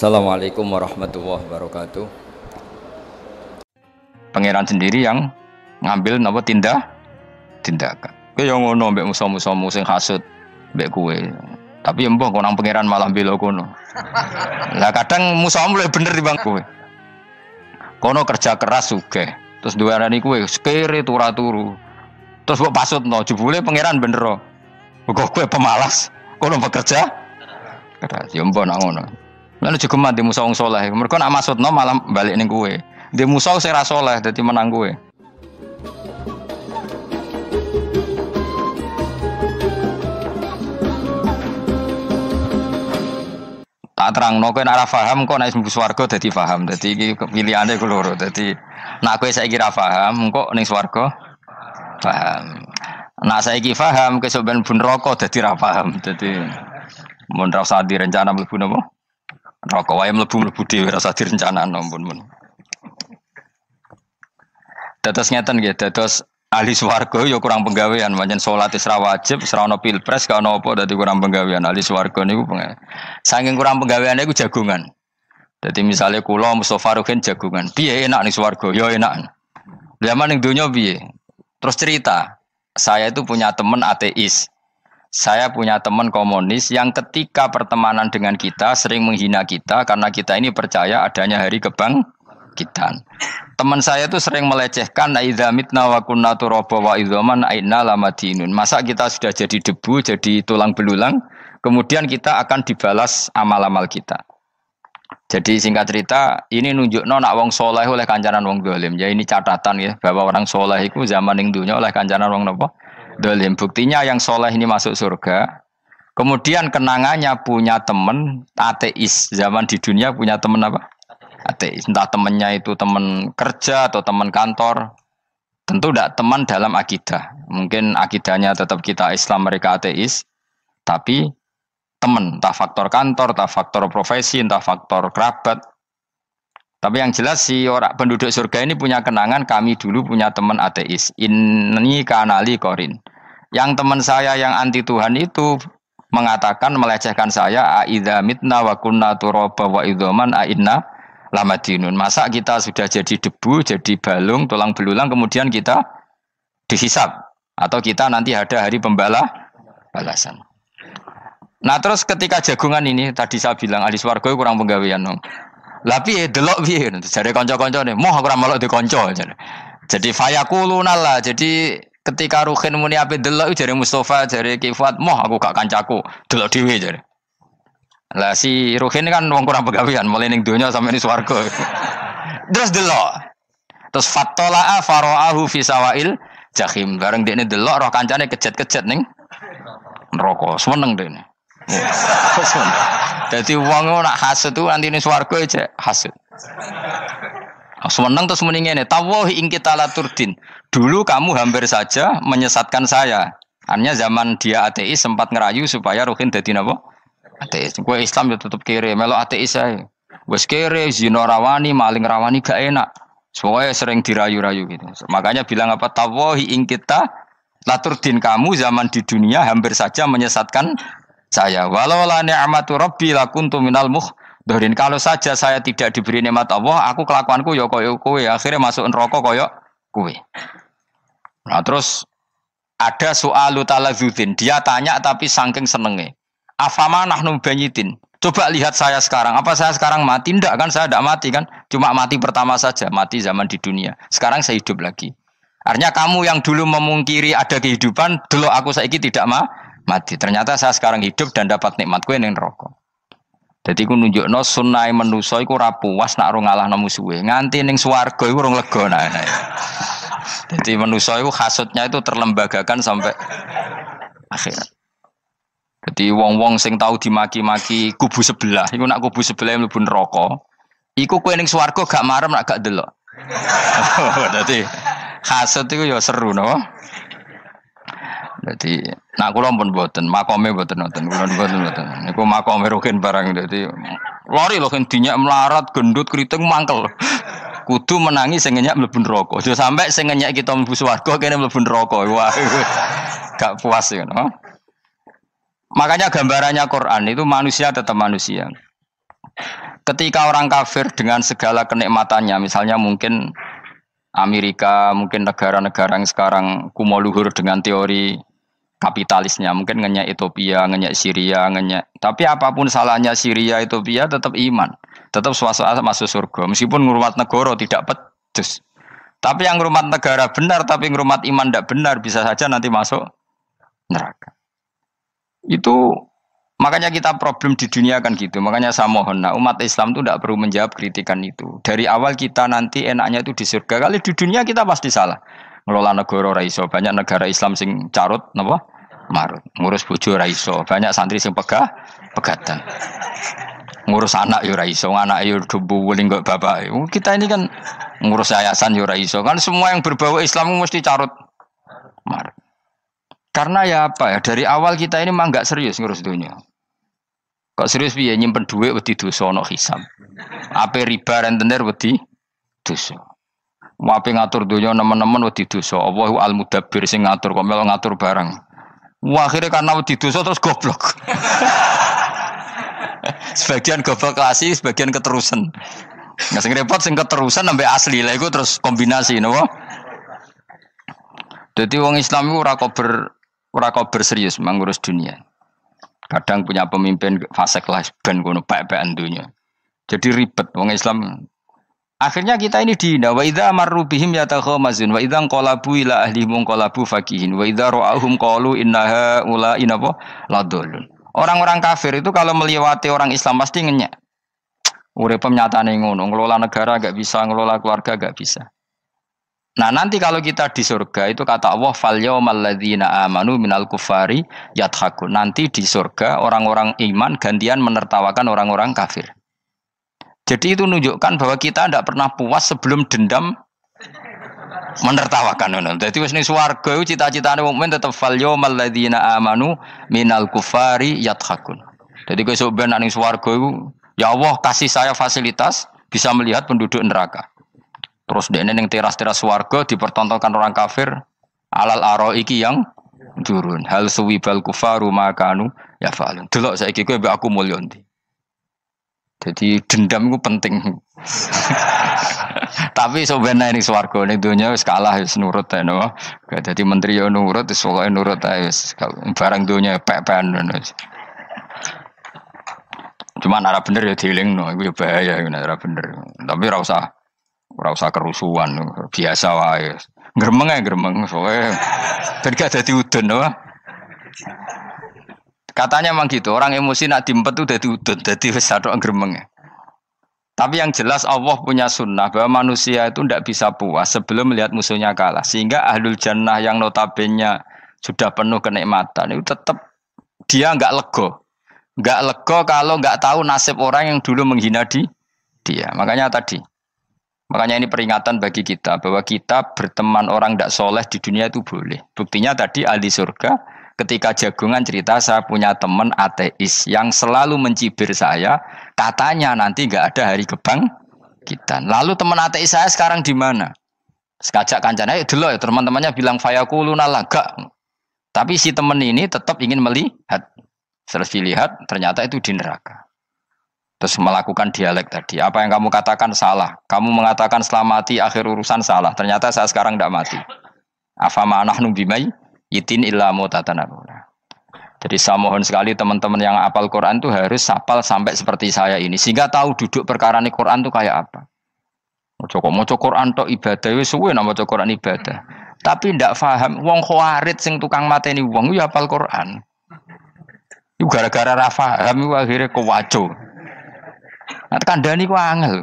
Assalamualaikum warahmatullahi wabarakatuh. Pangeran sendiri yang ngambil napa tindakan. Kowe yo ngono mbek musuh-musuhmu sing hasud mbek kowe. Tapi ya mbah kok nang pangeran malah bela kono. Lah kadang musuhmu luwih bener timbang kowe. Kono kerja keras sugih. Terus duwarani kowe kere turu. Terus mbok pasutno jebule pangeran bener. Kok kowe pemalas. Kono bekerja keras. Ya mbah nak ngono. Lalu juga mati musuh wong soleh. Mereka nak maksudno malah balik ning kowe. Di musuh sing ra soleh dadi menang kowe. Tak terangno kowe nek ora paham kok nek mlebu swarga dadi paham. Dadi iki pilihane ku loro. Dadi nek kowe saiki ra paham kok ning swarga paham. Nek saiki paham kowe sampeyan bun neraka dadi ra paham. Dadi mun ra usah direncana mlebu napa? Rokok wae mlebu dhewe rasa direncanakno ampun. Dados ngeten nggih, dados ahli swarga ya kurang penggawean, pancen salat wis ra wajib, wis ra ono pilpres, gak ono apa dadi kurang penggawean. Ahli swarga niku saking kurang penggaweane iku jagungan. Dadi misale kula Mustofa Ruhin jagungan, piye enak ning swarga? Ya enak. Zaman ning donya piye? Terus cerita, saya itu punya teman ateis. Saya punya teman komunis yang ketika pertemanan dengan kita sering menghina kita karena kita ini percaya adanya hari kebangkitan. Teman saya itu sering melecehkan idza mitna wa kunna turaba wa idzaman aina lamadinun. Masa kita sudah jadi debu, jadi tulang belulang, kemudian kita akan dibalas amal-amal kita. Jadi singkat cerita, ini nunjukno nak wong soleh oleh kancanan wong dolim. Ya ini catatan ya bahwa orang soleh itu zaman ning dunya oleh kancanan wong napa? Dolim. Buktinya yang soleh ini masuk surga. Kemudian kenangannya punya teman ateis. Zaman di dunia punya teman apa? Ateis. Entah temannya itu teman kerja atau teman kantor. Tentu tidak teman dalam akidah. Mungkin akidahnya tetap kita Islam, mereka ateis. Tapi teman. Entah faktor kantor, entah faktor profesi, entah faktor kerabat. Tapi yang jelas si orang penduduk surga ini punya kenangan, kami dulu punya teman ateis. Ini kanali korin. Yang teman saya yang anti Tuhan itu mengatakan melecehkan saya, aidza mitna wa kunna turaba wa idzaman ainna lamadinun. Masa kita sudah jadi debu, jadi balung, tulang belulang, kemudian kita dihisab atau kita nanti ada hari balasan. Nah terus ketika jagungan ini tadi saya bilang ahli swarga kurang penggawean dong. Lah piye delok piye jare kanca-kancane moh aku ora melok di kanca jare. Jadi fayaquluna lah. Jadi ketika Ruhin muni ape delok jare Mustofa jare Kifat moh aku gak kancaku delok dhewe jare. Lah si Ruhin kan wong kurang pegawean mulai ning donya sampe ning swarga. Terus delok. Terus fattala'a fara'ahu fi sawail jahim. Bareng dekne delok roh kancane kejet-kejet ning neraka. Seneng dekne. Jadi wong nak hasud tu nanti ning swarga aja hasud. Seneng terus muni ngene, tawahi ing kita laturdin. Dulu kamu hampir saja menyesatkan saya. Artinya zaman dia ateis sempat ngerayu supaya Ruhin dadi napa? Ateis. Kowe Islam ya tetep kere, melok ateis ae. Wis kere, zina rawani, maling rawani gak enak. Soalnya sering dirayu-rayu gitu. Makanya bilang apa? Tawahi ing kita laturdin, kamu zaman di dunia hampir saja menyesatkan saya. Walau la ni'matu rabbi lakuntu minal muhdharin. Kalau saja saya tidak diberi nikmat Allah, aku kelakuanku ya koyo kowe, akhirnya masuk neraka koyo kowe. Nah, terus ada soalu taladzudin. Dia tanya tapi saking senenge. Afama nahnu banyitin. Coba lihat saya sekarang. Apa saya sekarang mati? Tidak kan, saya tidak mati kan. Cuma mati pertama saja, mati zaman di dunia. Sekarang saya hidup lagi. Artinya kamu yang dulu memungkiri ada kehidupan, dulu aku saiki tidak mati. Ternyata saya sekarang hidup dan dapat nikmat kowe ning neraka. Dadi ku nunjukno sunnahe manusa iku ora puas nak ora ngalahno musuhe. Nganti ning swarga iku ora lega nah. Dadi manusa iku hasudnya itu terlembagakan sampai akhirat. Dadi wong-wong sing tahu dimaki-maki kubu sebelah, iku nak kubu sebelah mlebu neraka, iku kowe ning swarga gak marem nak gak delok. Dadi hasud iku ya seru no. Jadi, nak kula pun mboten, makome mboten nonton, kula mboten. Niku makome Ruhin barang dadi lari lho kan dinyak melarat, gendut, kriting mangkel. Kudu menangi sing ngenyak mlebu neraka. Aja sampe sing ngenyak kita mlebu swarga kene mlebu neraka. Wah. Gak puas ya, no? Makanya gambarannya Quran itu manusia tetap manusia. Ketika orang kafir dengan segala kenikmatannya, misalnya mungkin Amerika, mungkin negara-negara yang sekarang kumo luhur dengan teori kapitalisnya, mungkin ngenyek Ethiopia, ngenyek Syria, ngenyek. Tapi apapun salahnya Syria, Ethiopia tetap iman, tetap suasana masuk surga. Meskipun ngurmat negara tidak pedes. Tapi yang ngurmat negara benar, tapi ngurmat iman tidak benar, bisa saja nanti masuk neraka. Itu makanya kita problem di dunia kan gitu. Makanya saya mohon, nah, umat Islam itu tidak perlu menjawab kritikan itu. Dari awal kita nanti enaknya itu di surga. Kali di dunia kita pasti salah. Ngelola negara raiso. Banyak negara Islam sing carut, napa? Marut. Ngurus bojo raiso. Banyak santri sing pegatan. Ngurus anak yo raiso. Anak yo debu weling kok bapak. Kita ini kan ngurus yayasan yo raiso. Kan semua yang berbau Islam mesti carut, marut. Karena ya apa ya, dari awal kita ini mah nggak serius ngurus dunia. Kok serius piye nyimpen duit wedi dosa ana hisab. Ape riba rentenir wedi dosa. Wape ngatur dunia nemen-nemen wedi dosa. Allahu al-mudabbir sing ngatur kok melu ngatur barang. Wah, akhirnya karena wedi dosa terus goblok. Sebagian goblok klasik, sebagian keterusan. Nah sing repot sing keterusan sampai asli lah iku terus kombinasi napa. Jadi wong Islam itu ora kober serius mengurus dunia. Kadang punya pemimpin fasik lah ben kono pek-pekan dunia. Jadi ribet wong Islam. Akhirnya kita ini dihina wa idza marru bihim yatakhamazun wa idza qalabu ila ahlihim qalabu fakihin wa idza ra'ahum qalu innaha ula inapa ladallun. Orang-orang kafir itu kalau melewati orang Islam pasti ngenyek. Urip nyatane ngono, ngelola negara enggak bisa, ngelola keluarga enggak bisa. Nah nanti kalau kita di surga itu kata Allah fal yaumal ladzina amanu minal kufari yadhakun. Nanti di surga orang-orang iman gantian menertawakan orang-orang kafir. Jadi itu menunjukkan bahwa kita tidak pernah puas sebelum dendam menertawakan. Jadi wis ning swarga iku cita-citane mukmin tetep fal yaumal ladzina amanu minal kufari yadhakun. Jadi kowe sok ben ning swarga iku ya Allah kasih saya fasilitas bisa melihat penduduk neraka. Terus dene ning teras-teras swarga dipertontonkan orang kafir alal araiki yang turun. Hal suwibal kufaru makanu ya fa'alun. Delok saiki kowe mbek aku mulya ndi. Jadi dendam itu penting. Tapi sebenarnya ning swarga ning donya wis kalah wis nurut ae no. Dadi menteri yo nurut wis pokoke nurut ae wis barang donya pek-pekan ngono. Cuman arah bener ya dielingno iku ya bahaya nek ora bener. Tapi ora usah kerusuhan, biasa wae. Gremeng ae gremeng soalnya ben gak dadi udun no. Katanya memang gitu, orang emosi nak diempet tuh dadi udun, dadi wis satok gremeng. Tapi yang jelas Allah punya sunnah bahwa manusia itu tidak bisa puas sebelum melihat musuhnya kalah. Sehingga ahlul jannah yang notabene sudah penuh kenikmatan itu tetap dia enggak lego. Enggak lego kalau enggak tahu nasib orang yang dulu menghina dia. Makanya ini peringatan bagi kita bahwa kita berteman orang tidak soleh di dunia itu boleh. Buktinya tadi ahli surga ketika jagungan cerita saya punya teman ateis yang selalu mencibir saya, katanya nanti nggak ada hari kebangkitan. Lalu teman ateis saya sekarang di mana? Sekajak kancana dulu ya teman-temannya bilang fayakuluna laga. Tapi si teman ini tetap ingin melihat. Setelah dilihat ternyata itu di neraka. Terus melakukan dialek tadi. Apa yang kamu katakan salah. Kamu mengatakan selamati akhir urusan salah. Ternyata saya sekarang tidak mati. Afama nahnu bimai itin illa mutatanabuna. Jadi saya mohon sekali teman-teman yang hafal Quran itu harus hafal sampai seperti saya ini. Sehingga tahu duduk perkara ini Quran itu kayak apa. Moco Quran tok ibadah. Wis suwe nama moco Quran ibadah. Tapi ndak paham. Wong khawarit sing tukang mateni wong ya hafal Quran. Itu gara-gara ra paham itu akhirnya kewaco. Nah kandhani ku angel.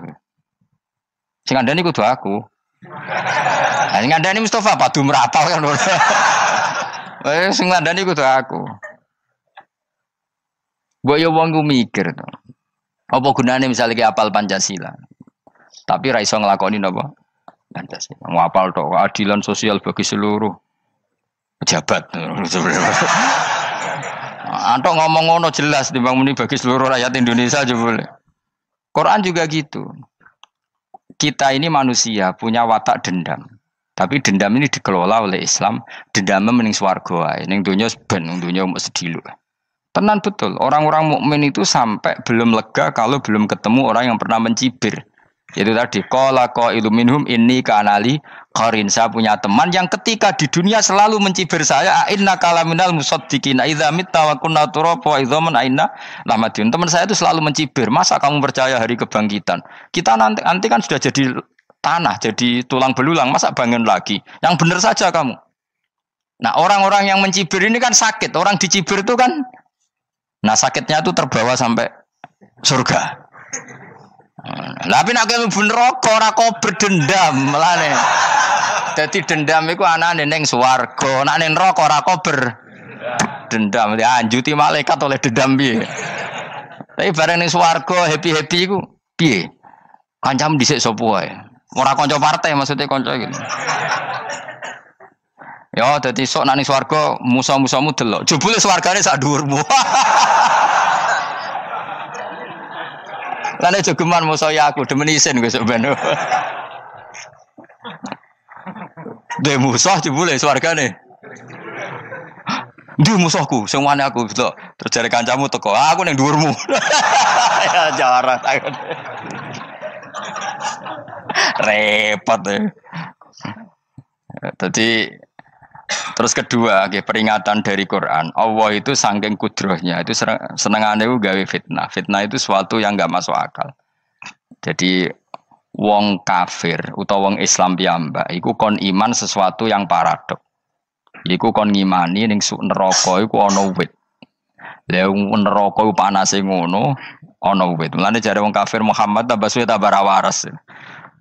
Sing kandhani kudu aku. Nah sing kandhani Mustafa padu merapal kan. Sing kandhani kudu aku. Mbok yo wong ku mikir to. Apa gunane misalnya ki apal Pancasila. Tapi ra iso nglakoni napa? Pancasila. Ngapal tok keadilan sosial bagi seluruh pejabat. Antok ngomong ngono jelas timbang muni bagi seluruh rakyat Indonesia aja boleh. Quran juga gitu. Kita ini manusia punya watak dendam. Tapi dendam ini dikelola oleh Islam. Dendamnya mending swarga wae. Ning donya ben, ning donya mesti sedhilu. Tenan betul. Orang-orang mukmin itu sampai belum lega kalau belum ketemu orang yang pernah mencibir. Itu tadi qala qailum minhum inni kanali qarin. Saya punya teman yang ketika di dunia selalu mencibir saya, inna kalaminal musaddiqina idza mitta wa kunna turaba wa idzaman aina lamadun. Teman saya itu selalu mencibir, masa kamu percaya hari kebangkitan? Kita nanti kan sudah jadi tanah, jadi tulang belulang, masa bangun lagi? Yang benar saja kamu. Nah, orang-orang yang mencibir ini kan sakit. Orang dicibir itu kan, nah sakitnya itu terbawa sampai surga. Tapi nak mlebu neraka ora kok berdendam melane. Dadi dendam iku anane ning swarga, nek ning neraka ora kok berdendam. Dianjuti malaikat oleh dendam piye. Tapi bareng ning swarga happy-happy iku piye? Kancam dhisik sapa wae. Ora kanca partai maksudnya kanca iki. Ya dadi sok nek ning swarga musa-musamu delok. Jebule swargane sak dhuwurmu. Lane jogeman musaya aku demen isin besok ben. Dhe musuh jebule swargane. Ndi musuhku sing wani aku delok. Terus jare kancamu teko, aku ning dhuwurmu. Ya jarak takon. Repot ya. Tadi terus kedua, peringatan dari Quran. Allah itu saking kudrohnya, itu senengane gawe fitnah. Fitnah itu sesuatu yang enggak masuk akal. Jadi wong kafir utawa wong Islam piyambak iku kon iman sesuatu yang paradok. Iku kon ngimani ning neraka iku ana wit. Lah neraka iku panase ngono, ana wit. Mulane jare wong kafir Muhammad tambah suwe tambah waras.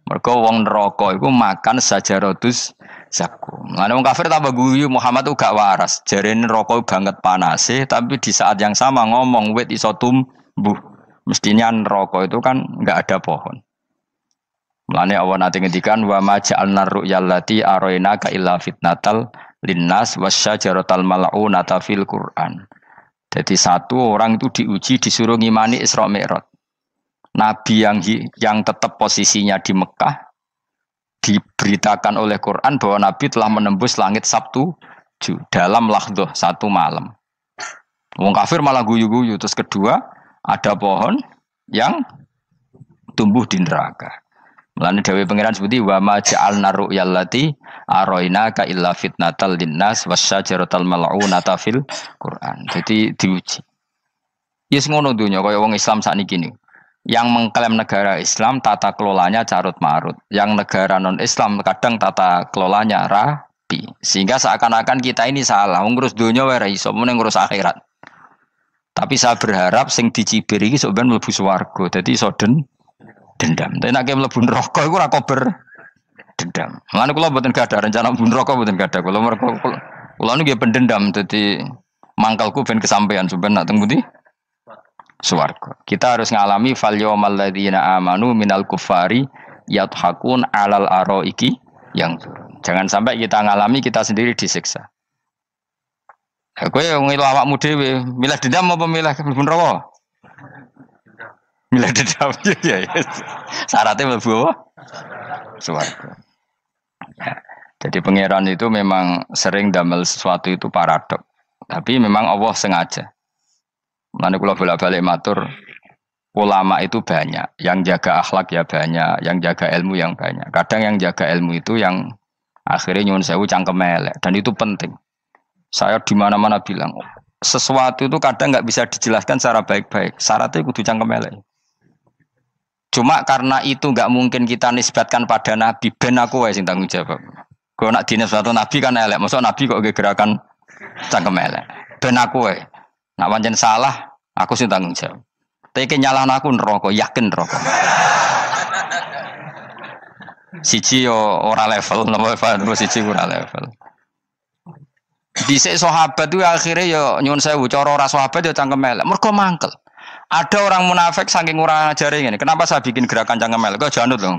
Mergo wong neraka iku makan sajaratus zakum. Mulane wong kafir tambah guyu Muhammad itu gak waras. Jarene neraka banget panase, tapi di saat yang sama ngomong wit iso tumbuh. Mestinya neraka itu kan enggak ada pohon. Mulane Allah nanti ngendikan wa ma ja'alna ru'yallati arainaka illa fitnatal linnas wasyajaratal mal'unata fil Qur'an. Jadi satu orang itu diuji disuruh ngimani Isra Mi'raj. Nabi yang tetap posisinya di Mekah diberitakan oleh Quran bahwa Nabi telah menembus langit Sabtu dalam lahdoh satu malam. Wong kafir malah guyu-guyu. Terus kedua, ada pohon yang tumbuh di neraka. Mulane dawuh pangeran seperti wa ma ja'alna ru'yallati arainaka illa fitnatal linnas wasyajaratal mal'unata fil Quran. Jadi diuji. Yes ngono dunya kaya wong Islam sakniki niku. Yang mengklaim negara Islam tata kelolanya carut marut, yang negara non Islam kadang tata kelolanya rapi, sehingga seakan-akan kita ini salah, ngurus dunia wae iso, mung ngurus akhirat. Tapi saya berharap sing dicibir iki sok ben mlebu swarga, dadi iso dendam. Tapi nek mlebu neraka iku ora kober dendam. Lan kula mboten gadah rencana mlebu neraka mboten gadah. Kula nggih pendendam, dadi mangkalku ben kesampaian sampeyan nak teng pundi? Swarga. Kita harus ngalami fal yawmal ladzina amanu minal kuffari yadhakun alal araiki yang jangan sampai kita ngalami kita sendiri disiksa. Kowe ngilu awakmu dhewe, milih dendam apa milih mlebu neraka? Milih dendam ya. Syaratnya mlebu apa? Swarga. Ya. Jadi pangeran itu memang sering damel sesuatu itu paradok. Tapi memang Allah sengaja. Nanti kalau bolak-balik matur, ulama itu banyak, yang jaga akhlak ya banyak, yang jaga ilmu yang banyak. Kadang yang jaga ilmu itu yang akhirnya nyuwun sewu cangkem elek, dan itu penting. Saya di mana-mana bilang, sesuatu itu kadang nggak bisa dijelaskan secara baik-baik. Syaratnya kudu cangkem elek. Cuma karena itu nggak mungkin kita nisbatkan pada Nabi, ben aku wae sing tanggung jawab. Kalau nak dinisbatkan Nabi kan elek, maksud Nabi kok gerakan cangkem elek. Ben aku wae. Nak pancen salah, aku sing tanggung jawab. Tapi nyalahno aku neraka, yakin neraka. Siji yo ora level, napa siji ora level. Dhisik sahabat itu akhirnya yo nyuwun sewu cara ora sahabat yo cangkem elek. Mergo mangkel. Ada orang munafik saking ora ajare ngene. Kenapa saya bikin gerakan cangkem elek? Kok janut lho.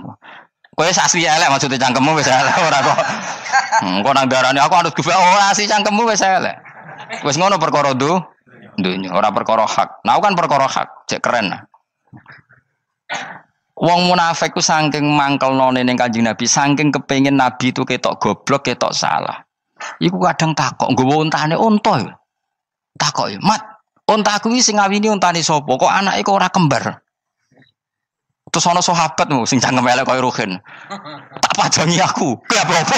Kowe asli elek maksudnya cangkemmu wis elek ora kok. Kok nang darane aku harus gefe ora asli cangkemmu wis elek. Wis ngono perkara dunya ora perkara hak. Nah kan perkara hak, cek keren. Wong munafik ku saking mangkelnone ning Kanjeng Nabi, saking kepengin Nabi itu ketok goblok, ketok salah. Iku kadang takok nggawa untane unta. Takok, "Mat, Untaku iki sing ngawini untane sapa? Kok anake kok ora kembar? Terus ana sahabat sing cangkem elek koyo Ruhin. Tak pajangi aku. Kuwi apa-apa.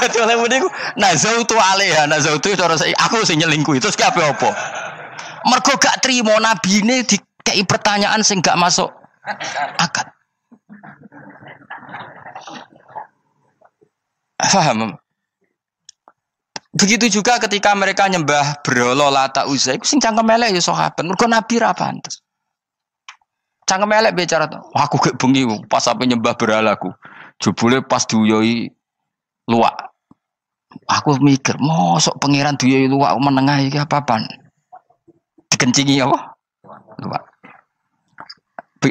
Dadi oleh muni ku nazautu alaiha, nazautu cara aku sing nyelingkuhi. Terus ki apa-apa? Mergo gak trimo nabine dikei pertanyaan sing gak masuk akal. Paham? Begitu juga ketika mereka nyembah berhala Lata Uzza iku sing cangkem elek ya sahabat. Mergo Nabi ra pantes. Cangkem elek bicara aku gek bengi pas ape nyembah berhalaku. Jebule pas duyoi luwak. Aku mikir, mosok pangeran duyoi luwak menengah iki apa-apaan? Dikencingi apa? Luwak.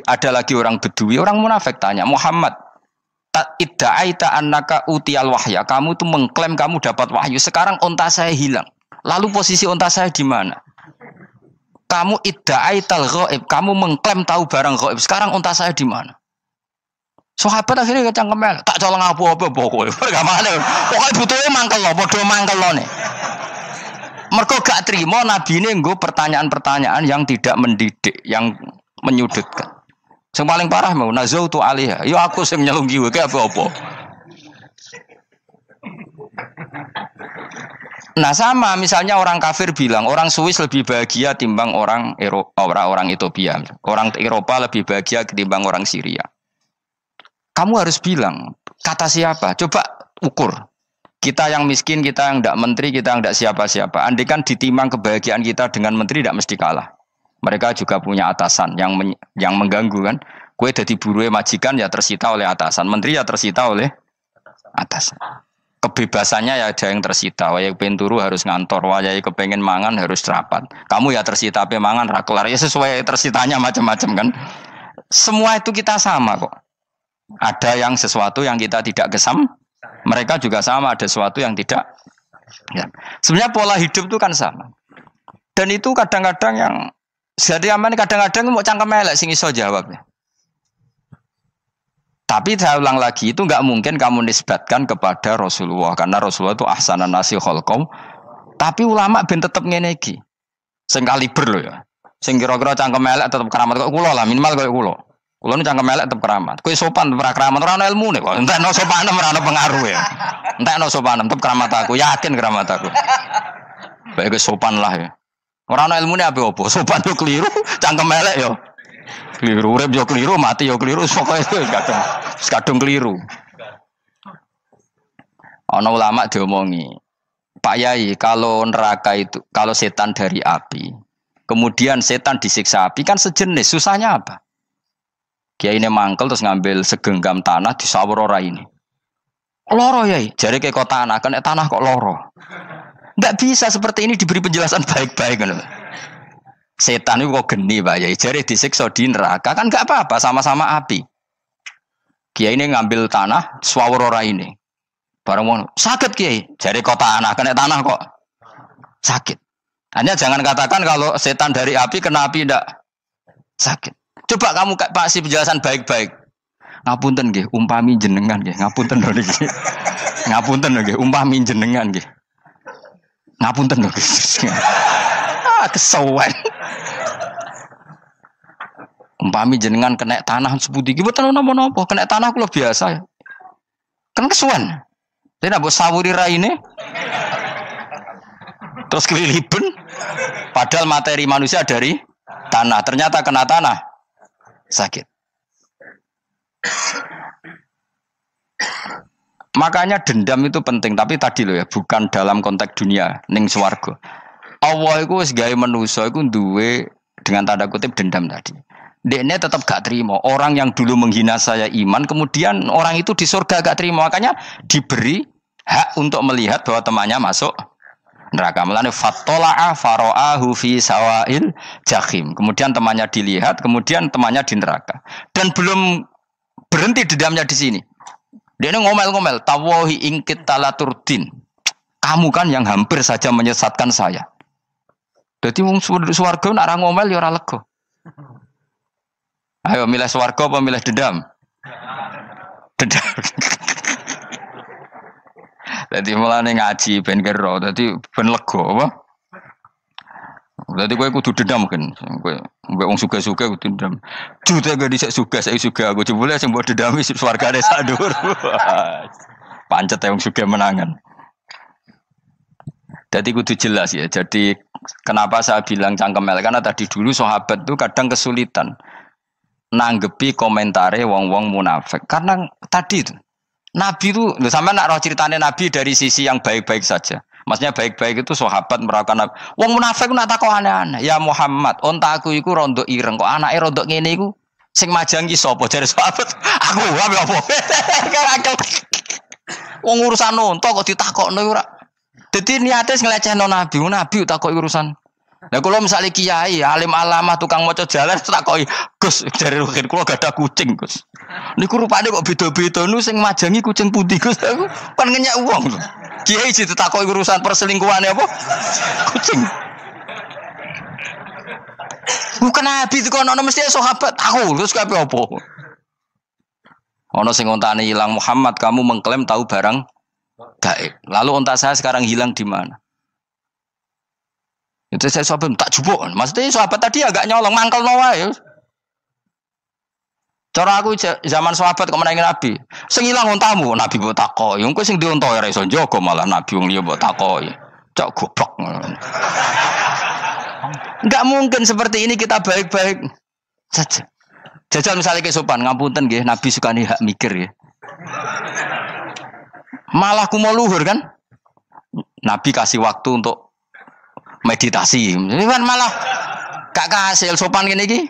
Ada lagi orang Bedui, orang munafik tanya, Muhammad, idda'aita annaka utiyal wahya. Kamu tuh mengklaim kamu dapat wahyu. Sekarang unta saya hilang. Lalu posisi unta saya di mana? Kamu idda'aital ghaib. Kamu mengklaim tahu barang ghaib. Sekarang unta saya di mana? Sahabat akhirnya kecangkemel. Tak colong apa-apa pokoknya. Pergamane. Pokoknya butuhnya mangkel lo. Bodoh mangkel lo nih. Mergo gak terima Nabi ini nggo pertanyaan-pertanyaan yang tidak mendidik, yang menyudutkan. Yang paling parah mau nazautu alaiha. Yo aku sing nyelunggi wae apa-apa. Nah sama misalnya orang kafir bilang orang Swiss lebih bahagia timbang orang orang Ethiopia. Orang Eropa lebih bahagia ketimbang orang Syria. Kamu harus bilang kata siapa? Coba ukur. Kita yang miskin, kita yang tidak menteri, kita yang tidak siapa-siapa. Andai kan ditimbang kebahagiaan kita dengan menteri tidak mesti kalah. Mereka juga punya atasan yang mengganggu kan. Kue jadi buruh majikan ya tersita oleh atasan. Menteri ya tersita oleh atasan. Kebebasannya ya ada yang tersita. Wayai penturu harus ngantor. Wayai kepengen mangan harus rapat. Kamu ya tersita pe mangan rakelar. Ya sesuai tersitanya macam-macam kan. Semua itu kita sama kok. Ada yang sesuatu yang kita tidak gesam. Mereka juga sama. Ada sesuatu yang tidak. Ya. Sebenarnya pola hidup itu kan sama. Dan itu kadang-kadang yang jadi aman kadang-kadang mau cangkem elek sing iso jawabnya. Tapi saya ulang lagi itu enggak mungkin kamu nisbatkan kepada Rasulullah karena Rasulullah itu ahsanan nasi khalqau. Tapi ulama ben tetep ngene iki. Sing kaliber lho ya. Sing kira-kira cangkem elek tetep keramat kok kula lah minimal kaya kula. Kula nu cangkem elek tetep keramat. Kowe sopan tetep keramat ora ono ilmune kok. Entekno sopan ora ono pengaruh ya. Entekno sopan tetep keramat aku, yakin keramat aku. Baik sopan lah ya. Ora ana ilmune apa-apa, sopan yo keliru, cangkem elek yo. Keliru, urip yo keliru, mati yo keliru, pokoke kadung keliru. Ana ulama diomongi, Pak Yai, kalau neraka itu, kalau setan dari api, kemudian setan disiksa api kan sejenis, susahnya apa? Kiai ini mangkel terus ngambil segenggam tanah disawur ora ini. Loro Yai, jare ke kok tanah, kena tanah kok loro. Enggak bisa seperti ini diberi penjelasan baik-baik kan. Setan itu kok geni Pak Yai, jare disiksa di neraka kan enggak apa-apa, sama-sama api. Kiai ini ngambil tanah swawur ora ini. Barang mau sakit Kiai, jare kok tanah, kena tanah kok sakit. Hanya jangan katakan kalau setan dari api kena api enggak sakit. Coba kamu kasih penjelasan baik-baik. Ngapunten nggih, umpami jenengan nggih, ngapunten lho niki. Ngapunten nggih, umpami jenengan nggih. Ngapunten lho. Kesuwen. Umpami jenengan kena tanah sepundi iki mboten napa-napa, kena tanah kula biasa ya. Kan kesuwen. Dene mbok sawuri raine. Terus keliliben padahal materi manusia dari tanah, ternyata kena tanah sakit. Makanya dendam itu penting, tapi tadi loh ya, bukan dalam konteks dunia ning swarga. Allah iku wis gawe manusa iku duwe dengan tanda kutip dendam tadi. Dekne tetap gak terima. Orang yang dulu menghina saya iman, kemudian orang itu di surga gak terima. Makanya diberi hak untuk melihat bahwa temannya masuk neraka. Mulane fattala'a fara'ahu fi sawail jahim. Kemudian temannya dilihat, kemudian temannya di neraka. Dan belum berhenti dendamnya di sini. Dia ngomel-ngomel, tawahi ingkit talaturdin. Kamu kan yang hampir saja menyesatkan saya. Jadi wong swarga nek ora ngomel ya ora lega. Ayo milih swarga apa milih dendam? Dendam. Dadi mulane ngaji ben kero, dadi ben lega apa? Dadi kowe kudu dendam kan. Kowe mbek wong sugih-sugih kudu dendam. Jute gak dhisik sugih, saiki sugih aku jebule sing mbok dendami swargane sak dhuwur. Pancet wong sugih menangan. Jadi kudu jelas ya. Jadi kenapa saya bilang cangkemel karena tadi dulu sahabat itu kadang kesulitan nanggepi komentare wong-wong munafik. Karena tadi itu Nabi itu, sampai nak roh ceritanya Nabi dari sisi yang baik-baik saja. Maksudnya baik-baik itu sahabat merawakan Nabi. Wong munafik itu nak takok aneh-aneh. Ya Muhammad, ontaku iku rondo ireng kok anake rondo ngene iku sing majangi sapa jare sahabat. Aku wae apa. Wong urusan onto kok ditakokno ora. Dadi niate nglecehno Nabi, Nabi takoki urusan. Lah kula misale kiai, alim alamah tukang maca jalan takoki, "Gus, jare rukin kula gadah kucing, Gus." Niku rupane kok beda-beda nu sing majangi kucing putih, Gus. Aku kan ngenyek wong lho. Kiai ditakoki urusan perselingkuhane apa? Kucing. Bukan Nabi dikono mesti sahabat aku, terus kabeh apa? Ana sing ontane ilang Muhammad, kamu mengklaim tahu barang gaib. Lalu onta saya sekarang hilang di mana? Itu saya sahabat tak jupuk. Maksudnya sahabat tadi agak nyolong mangkel wae. Cara aku zaman sahabat kok menangi Nabi. Sing ilang ontamu, Nabi mbok takoki. Wong kowe sing dionto ora iso njogo malah Nabi wong liya mbok takoki. Cok goblok. Enggak mungkin seperti ini kita baik-baik saja. Jajal misalnya kesopan, ngapunten nggih, Nabi sukani hak mikir ya. Malah kumo luhur kan? Nabi kasih waktu untuk meditasi. Ini kan malah gak kasih sopan gini iki.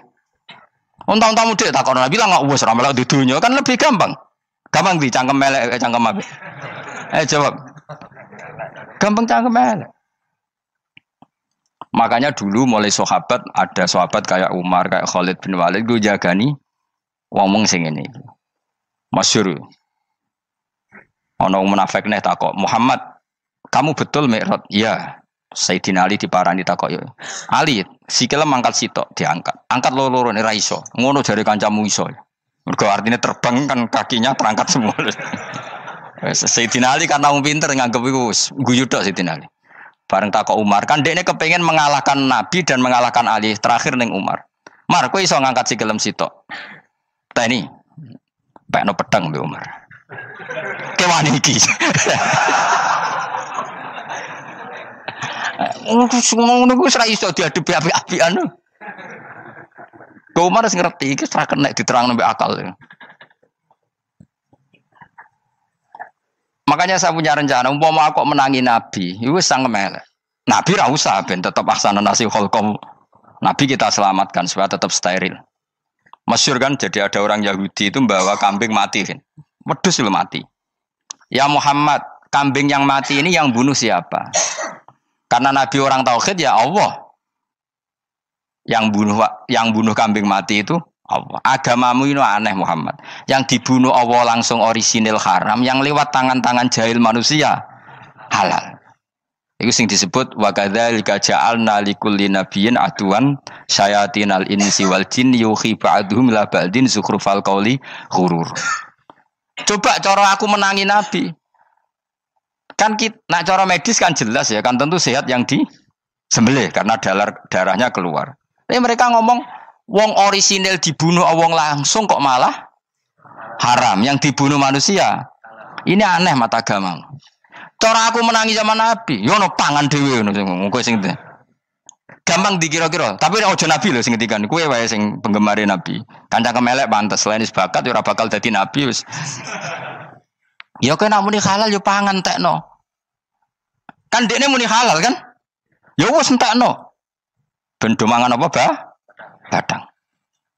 Unta-unta mudik takon Nabi lah enggak wis ora melok di dunya kan lebih gampang. Gampang di cangkem melek cangkem apik. Jawab. Gampang cangkem melek. Makanya dulu mulai sahabat ada sahabat kayak Umar, kayak Khalid bin Walid gue jagani wong sing ngene iki. Masyhur. Ana munafik neh takok, "Muhammad, kamu betul Mi'raj?" "Iya." Sayyidina Ali diparani takok, "Ali, sikile mangkat sitok diangkat. Angkat loro-loro ora iso." Ngono jare kancamu iso. Mergo artine terbang kan kakinya terangkat semua. Sayyidina Ali karena wong pinter nganggep iku guyu tok Sayyidina Ali. Bareng takok Umar, kan dekne kepengin mengalahkan Nabi dan mengalahkan Ali. Terakhir ning Umar. "Mar, kowe iso ngangkat sikilem sitok." "Teni." Pekno pedang mbek Umar. Kewan iki. Ngono ku ora iso diadepi api-apian. Kok Umar wis ngerti iki ora kena diterangno mbek akal. Makanya saya punya rencana, umpama aku menangi Nabi, itu sangat melek. Nabi ra usah ben tetap aksana nasi kholqom. Nabi kita selamatkan supaya tetap steril. Masyhur kan, jadi ada orang Yahudi itu membawa kambing mati kan. Wedhus itu mati. "Ya Muhammad, kambing yang mati ini yang bunuh siapa?" Karena Nabi orang tauhid ya Allah. Yang bunuh kambing mati itu Allah. Agamamu ini aneh Muhammad. Yang dibunuh Allah langsung orisinil haram, yang lewat tangan-tangan jahil manusia halal. Itu sing disebut wa kadzalika ja'alna likulli nabiyyin aduwan syayatinal insi wal jin yuhi ba'dhum la ba'din zukhrufal qauli ghurur. Coba cara aku menangi Nabi. Kan nak cara medis kan jelas ya, kan tentu sehat yang disembelih karena darahnya keluar. Tapi mereka ngomong wong orisinil dibunuh wong langsung kok malah haram, yang dibunuh manusia. Ini aneh mata agama. Cara aku menangi zaman Nabi, yo ono pangan dhewe ngono kowe sing gampang dikira-kira. Tapi ojo Nabi lho sing ngendikan, kowe wae sing penggemar Nabi. Kancang kemelek pantes selain bakat yo ora bakal dadi nabi wis. Ya kowe nak muni halal yo pangan tekno. Kan dekne muni halal kan? Ya wis entekno. Ben do mangan apa, Badang.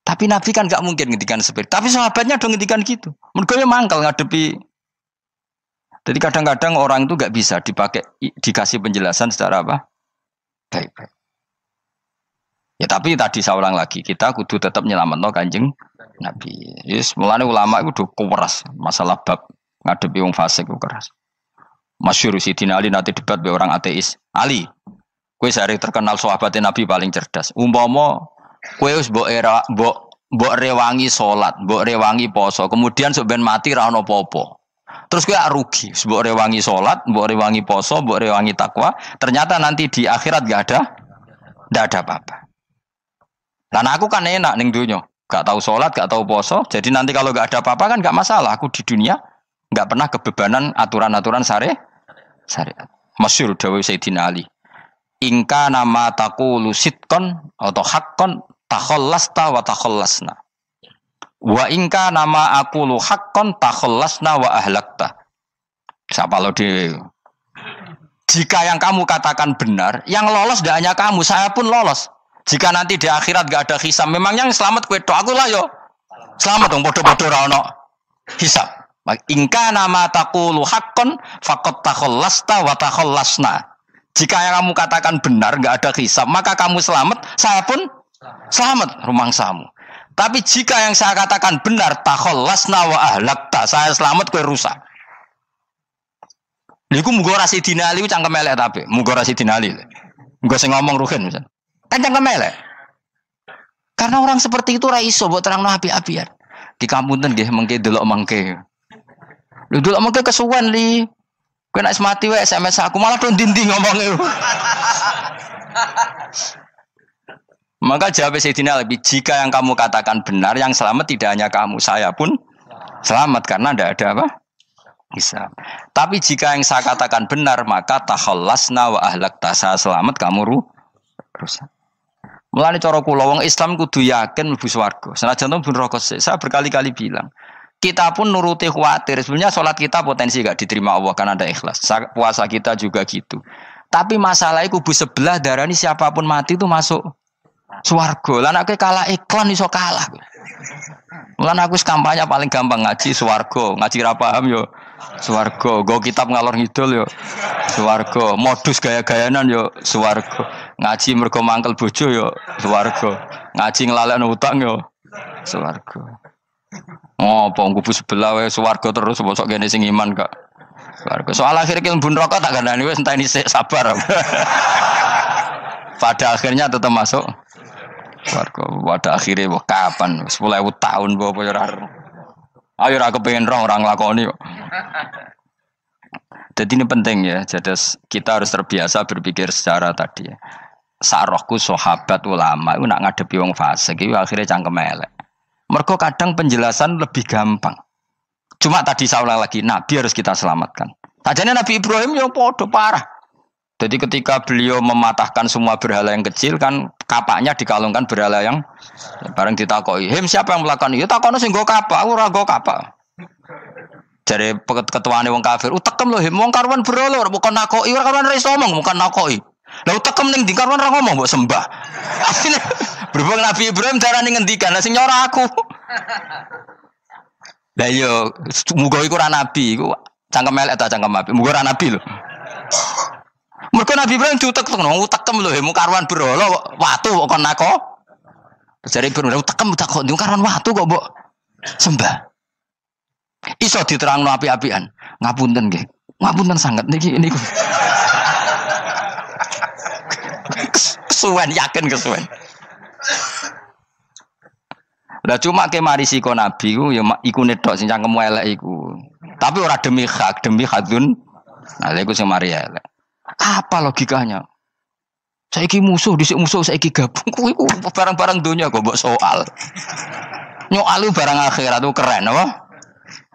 Tapi Nabi kan gak mungkin ngendikan seperti. Tapi sahabatnya dong ngendikan gitu. Mergo yo mangkal ngadepi. Jadi kadang-kadang orang itu gak bisa dikasih penjelasan secara apa? Baik-baik. Ya tapi tadi saya ulang lagi, kita kudu tetap nyelametno Kanjeng Nabi. Yes, mulane ulama itu udah keras masalah bab ngadepi wong fasik itu keras. Masyhur Sidina Ali nanti debat be orang ateis. Ali, kowe sare terkenal sahabatnya Nabi paling cerdas. Umpama kowe wis mbok rewangi salat, mbok rewangi poso, kemudian sok ben mati ra ono apa-apa. Terus gue rugi, mbok rewangi salat, mbok rewangi poso, mbok rewangi takwa, ternyata nanti di akhirat ndak ada apa-apa. Lan aku kan enak ning donya, gak tahu salat, gak tahu poso, jadi nanti kalau gak ada apa-apa kan gak masalah. Aku di dunia gak pernah kebebanan aturan-aturan syariat. Masyhur dawuh Sayyidina Ali. Ingka nama taqulu sidqan atau haqqan takhallasta wa takhallasna. Wa ingka nama aqulu haqqan takhallasna wa ahlakta. Siapa lo di? Jika yang kamu katakan benar, yang lolos tidak hanya kamu, saya pun lolos. Jika nanti di akhirat gak ada hisab, memang yang selamat kue tok, aku lah yo. Selamat dong, bodoh-bodoh ra ono hisab. Ingka nama taqulu haqqan faqad takhallasta wa takhallasna. Jika yang kamu katakan benar, gak ada hisab, maka kamu selamat, saya pun selamat, rumangsamu. Tapi jika yang saya katakan benar, takhallasna wa ahlakta, saya selamat, kue rusak. Iku muga ora Sidina Ali cangkem elek tapi, muga ora Sidina Ali. Muga sing ngomong Ruhin misal. Kan cangkem elek. Karena orang seperti itu ora iso mbok terangno api-apian. Di kampunten nggih mengke delok mengke. Lho delok mengke kesuwen li. Kowe nek mati wae SMS aku malah do ndindi ngomongnya. Maka jawab Sayyidina Ali, jika yang kamu katakan benar, yang selamat tidak hanya kamu, saya pun selamat karena tidak ada apa? Hisab. Tapi jika yang saya katakan benar, maka takhallasna wa ahlakta, saya selamat, kamu rusak. Mulane cara kula wong Islam kudu yakin mlebu swarga. Senajan to pun rokok saya berkali-kali bilang, kita pun nuruti khawatir. Sebenarnya sholat kita potensi gak diterima Allah karena ada ikhlas. Puasa kita juga gitu. Tapi masalahnya kubu sebelah darani siapapun mati itu masuk swarga. Lah nek kalah iklan iso kalah. Lan aku kampanye paling gampang ngaji swarga, ngaji ra paham yo swarga, go kitab ngalor ngidul yo swarga, modus gaya-gayanan yo swarga, ngaji mergo mangkel bojo yo swarga, ngaji nglalekno utang yo swarga. Oh, kubu sebelah wae swarga terus bosok kene sing iman kak. Swarga. Soal akhir ki mlebu neraka tak gandani wis enteni sik sabar. Pada akhirnya tetap masuk swarga. Pada akhirnya kapan? 10.000 tahun apa ya ora. Ayo ora kepengin orang nglakoni kok. Jadi ini penting ya. Jadi kita harus terbiasa berpikir secara tadi ya. Sarohku sahabat ulama itu nak ngadepi wong fasik itu akhirnya cangkem elek. Mergo kadang penjelasan lebih gampang. Cuma tadi saya ulang lagi, Nabi harus kita selamatkan. Tajane Nabi Ibrahim ya podo parah. Jadi ketika beliau mematahkan semua berhala yang kecil kan kapaknya dikalungkan berhala yang bareng ditakoki. Him siapa yang melakukan itu? Takono sing nggo kapak, ora nggo kapak. Jare ketuane wong kafir, utekem lho him wong karuan berhala bukan nakoki, ora karuan iso ngomong bukan nakoki. Lah utekem ning ndi karuan ora ngomong mbok sembah. Asline berhubung Nabi Ibrahim darane ngendikan, lah sing nyora aku. Lah yo muga iku ora nabi, iku cangkem elek ta cangkem api. Muga ora nabi lho. Mergo Nabi Ibrahim utekem lho, hemu karuan berhala watu kok kon nako. Jare Ibrahim utekem tak kok karuan watu kok mbok sembah. Iso diterangno api-apian. Ngapunten nggih. Ngapunten sanget niki niku. Kesuwen yakin kesuwen. Lah cuma ke mari siko Nabi ku ya iku netok sing cangkemmu elek iku. Tapi ora demi hak, demi hadun. Nah, lha iku sing mari elek. Apa logikanya? Saiki musuh dhisik musuh saiki gabung kuwi ku barang-barang donya kok mbok soal. Nyoal barang akhirat itu keren apa?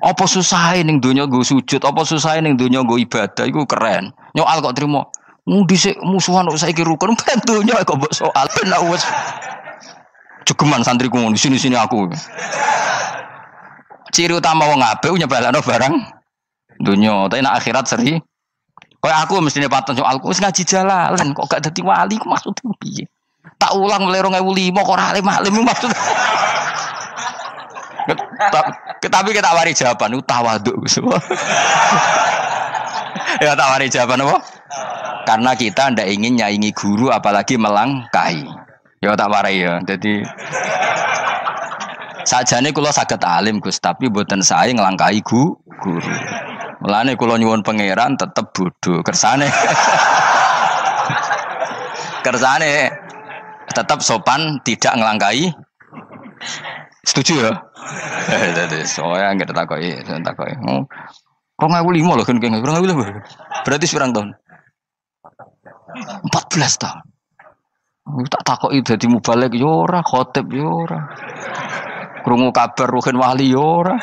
Apa susahe ning donya nggo sujud, apa susahe ning donya nggo ibadah iku keren. Nyoal kok trimo. Dhisik musuhan kok saiki rukun ben donya kok mbok soal. Ben wis jogeman santriku di sini aku. Ciri utama wong apik nyebalano barang donya, tapi nek akhirat seri. Kayak aku mestine paten soalku wis ngaji jalalan kok gak dadi wali ku maksudku piye? Tak ulang mulai 2005 kok ora alim-alim maksud. Tapi kita wari jawaban tawadhu. Ya tak wari jawaban apa? Karena kita ndak ingin nyaingi guru apalagi melangkahi. Ya tak warai ya. Jadi sajane kula saged alim Gus, tapi mboten sae nglangkahi guru. Mulane kula nyuwun pangeran tetep bodho kersane. Kersane tetap sopan tidak ngelangkai. Setuju ya? Jadi soalnya nggak takoki. 2005 loh kan 2005. Berarti seberang tahun? 14 tahun. Tak takoki dadi mubalek yo ora, khotib yo ora. Krungu kabar Ruhin Wali yo ora.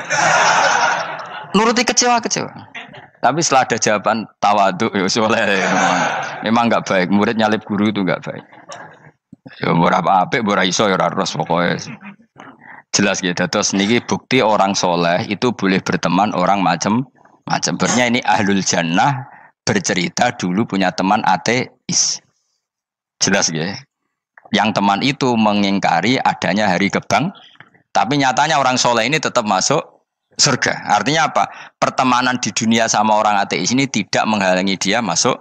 Nuruti kecewa-kecewa. Tapi setelah ada jawaban tawaduk ya soleh. Memang enggak baik. Murid nyalip guru itu enggak baik. Ya ora apik, ora iso ya ora terus pokoke. Jelas gitu. Terus niki bukti orang soleh itu boleh berteman orang macam-macam. Bernya ini ahlul jannah bercerita dulu punya teman ateis. Jelas gitu. Yang teman itu mengingkari adanya hari kebang, tapi nyatanya orang soleh ini tetap masuk surga. Artinya apa? Pertemanan di dunia sama orang ateis ini tidak menghalangi dia masuk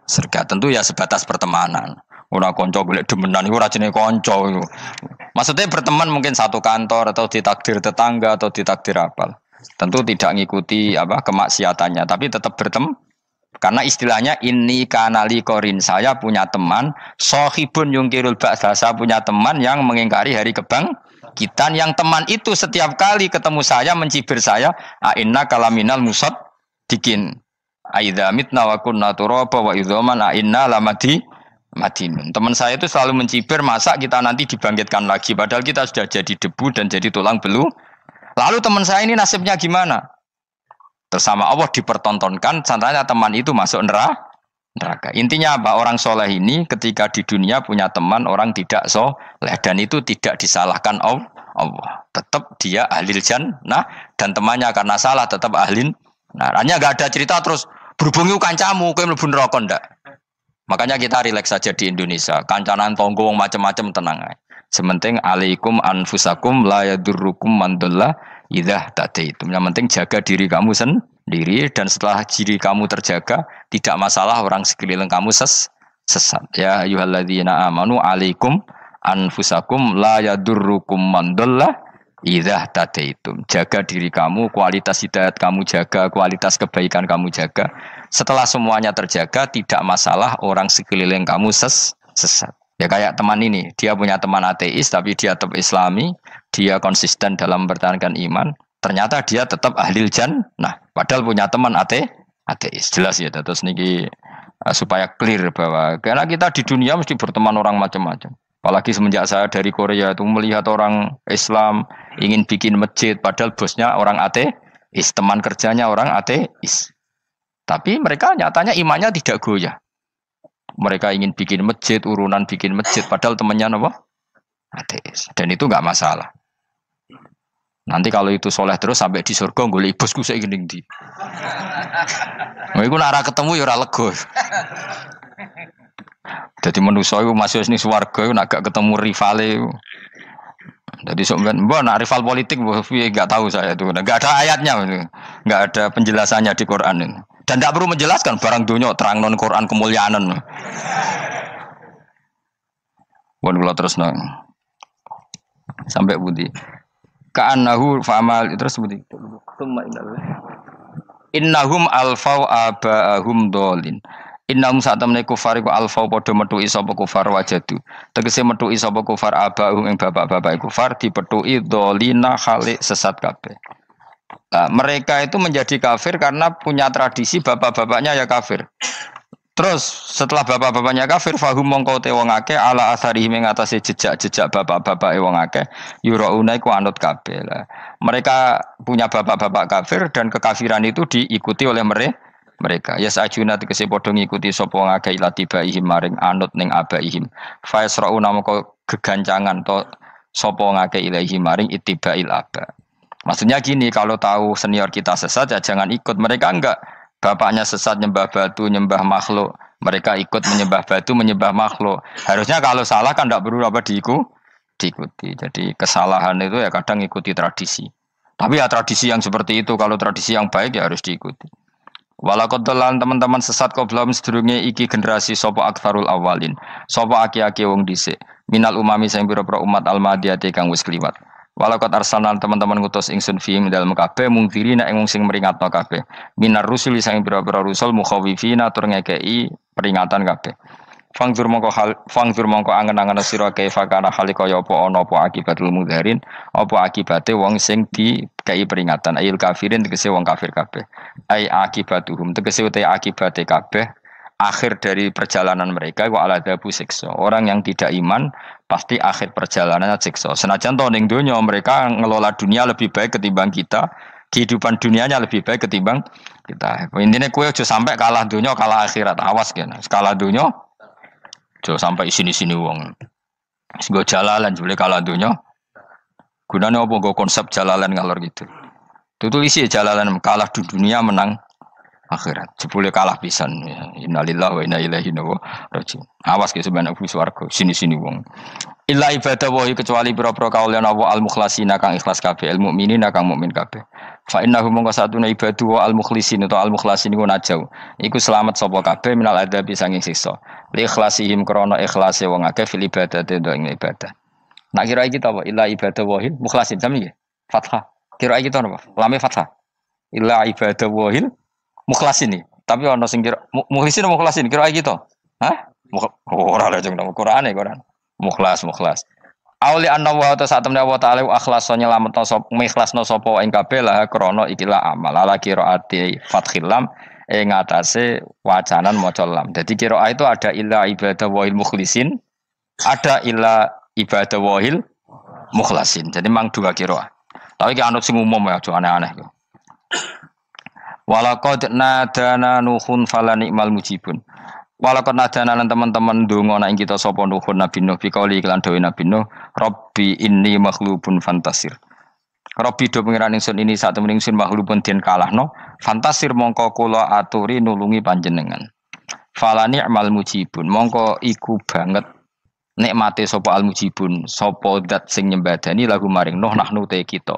surga. Tentu ya sebatas pertemanan. Ora konco golek demenan iku ora jenenge konco iku. Maksudnya berteman mungkin satu kantor atau ditakdir tetangga atau ditakdir apa. Tentu tidak ngikuti kemaksiatannya, tapi tetap berteman. Karena istilahnya ini kanali korin, saya punya teman sohibun yungkirul ba'sa, saya punya teman yang mengingkari hari kebangkitan, yang teman itu setiap kali ketemu saya mencibir saya inna kalaminal musad dikin aidza mitna wa kunna turaba wa idzaman inna lamati madinun. Teman saya itu selalu mencibir masa kita nanti dibangkitkan lagi padahal kita sudah jadi debu dan jadi tulang belu. Lalu teman saya ini nasibnya gimana? Bersama Allah dipertontonkan, contohnya teman itu masuk neraka. Intinya apa? Orang soleh ini ketika di dunia punya teman orang tidak soleh dan itu tidak disalahkan Allah. Tetap dia ahlil jannah dan temannya karena salah tetap ahlin. Nah, hanya nggak ada cerita terus berhubungi kancamu, kowe mlebu neraka ndak. Makanya kita rileks saja di Indonesia. Kancanan tonggo macam-macam tenang aja. Sementing alaikum anfusakum la yadurrukum man dhalla idza tadaitum. Yang penting jaga diri kamu sendiri dan setelah diri kamu terjaga tidak masalah orang sekeliling kamu sesat. Ya ayyuhalladzina amanu alaikum anfusakum la yadurrukum man dhalla idza tadaitum. Jaga diri kamu, kualitas hidayat kamu jaga, kualitas kebaikan kamu jaga. Setelah semuanya terjaga tidak masalah orang sekeliling kamu sesat. Ya kayak teman ini, dia punya teman ateis tapi dia tetap islami, dia konsisten dalam mempertahankan iman, ternyata dia tetap ahlil jannah, padahal punya teman ateis. Jelas ya, terus niki supaya clear bahwa karena kita di dunia mesti berteman orang macam-macam. Apalagi semenjak saya dari Korea itu melihat orang Islam ingin bikin masjid, padahal bosnya orang ateis, teman kerjanya orang ateis. Tapi mereka nyatanya imannya tidak goyah. Mereka ingin bikin masjid, urunan bikin masjid, padahal temannya apa? Ateis. Dan itu enggak masalah. Nanti kalau itu soleh terus sampai di surga, golek bosku saya gini di. Nah, itu nara ketemu ya ora lega. Jadi manusia itu masih ini swarga, itu agak ketemu rivale. Jadi sebenarnya, nak rival politik, enggak tahu saya itu, enggak ada ayatnya, enggak ada penjelasannya di Quran ini. Dan tidak perlu menjelaskan barang dunia terang non Quran kemuliaan. Wan kula terus nang sampai budi. Ka'annahu fa'amal terus budi. Innahum alfau aba'ahum dolin. Innahum satamne kufar iku alfau padha metuki sapa kufar wajadu. Tegese metuki sapa kufar aba'ahum ing bapak-bapak kufar dipetuki dolina khalik sesat kabeh. Nah, mereka itu menjadi kafir karena punya tradisi bapak-bapaknya ya kafir. Terus setelah bapak-bapaknya kafir, fahum mongko te wong akeh ala asarihi ing atase jejak-jejak bapak-bapak wong akeh yurauna iku anut kabeh. Mereka punya bapak-bapak kafir dan kekafiran itu diikuti oleh mereka. Ya sajuna tegese padha ngikuti sapa wong akeh latibaihim maring anut ning abaihim. Fa yasrauna mongko gegancangan to sapa wong akeh ilahi maring ittibail aba. Maksudnya gini, kalau tahu senior kita sesat ya jangan ikut. Mereka enggak, bapaknya sesat nyembah batu, nyembah makhluk. Mereka ikut menyembah batu, menyembah makhluk. Harusnya kalau salah kan enggak perlu diikuti. Jadi kesalahan itu ya kadang ikuti tradisi. Tapi ya tradisi yang seperti itu, kalau tradisi yang baik ya harus diikuti. Walaqad dalal teman-teman sesat qoblahum sedurunge iki generasi sapa aktsarul awalin. Sapa aki-aki wong dhisik. Minal umami sing pira-pira umat almadiyati kang wis kliwat. Walaqad arsalna teman-teman ngutus ingsun fi dalam kabeh mungkirina ing wong sing meringatno kabeh. Minar rusuli sing pira-pira rusul mukhawifina tur ngekeki peringatan kabeh. Fangdur mongko angen-angen sira kaifa kana hale kaya apa ana apa akibatul mudharin apa akibate wong sing dikai peringatan ayil kafirin tegese wong kafir kabeh ai akibatuhum tegese uta akibate kabeh akhir dari perjalanan mereka wa aladabu siksa orang yang tidak iman pasti akhir perjalanannya siksa senajan to ning donya mereka ngelola dunia lebih baik ketimbang kita kehidupan dunianya lebih baik ketimbang kita intinya kowe aja sampai kalah donya kalah akhirat awas kene skala donya jo sampai sini-sini wong. Sego jalalan jebule kalah donya. Gunane apa nggo konsep jalalan ngalor gitu. Itu isi jalalan kalah di dunia menang akhirat. Jebule kalah pisan. Innalillahi wa inna ilaihi raji'un. Awas ke sebenarnya bus warga sini-sini wong. Illa ibadah wahi kecuali pira-pira kaulan Allah al-mukhlasina kang ikhlas kabeh, al-mukminina kang mukmin kabeh. Fa innahu mongko satune ibadu wa al-mukhlisin atau al-mukhlasin iku najau. Iku selamat sapa kabeh minal adabi sanging siksa. Li ikhlasihim krana ikhlase wong akeh fil ibadati ing ibadah. Nak kira iki ta apa? Illa ibadah wahil mukhlasin sami nggih. Fathah. Kira iki ta apa? Lame fathah. Illa ibadah wahil mukhlasin. Tapi ana sing kira mukhlisin mukhlasin kira iki to. Hah? Ora lha jeng nang Qur'ane Quran. Mukhlas. Auli anna wa ta satemne wa ta'ala akhlasa nyelametno sapa mikhlasno sapa ing kabeh lah krana ikilah amal ala qiraati fathil lam ing atase wacanan maca lam. Dadi qiraah itu ada illa ibadah wahil mukhlisin, ada illa ibadah wahil mukhlasin. Jadi mang dua qiraah. Tapi ki anut sing umum ya aja aneh-aneh yo. Walaqad nadana nuhun falani'mal mujibun. Walakon nadana lan teman-teman ndonga nek kita sapa nuhun Nabi Nuh bikauli iklan dawe Nabi Nuh Rabbi inni makhlubun fantasir. Rabbi do pengiran ingsun ini sak temen ingsun makhlubun den kalahno fantasir mongko kula aturi nulungi panjenengan. Fala ni'mal mujibun mongko iku banget nikmate sapa al mujibun sapa zat sing nyembadani lagu maring Nuh nahnu te kita.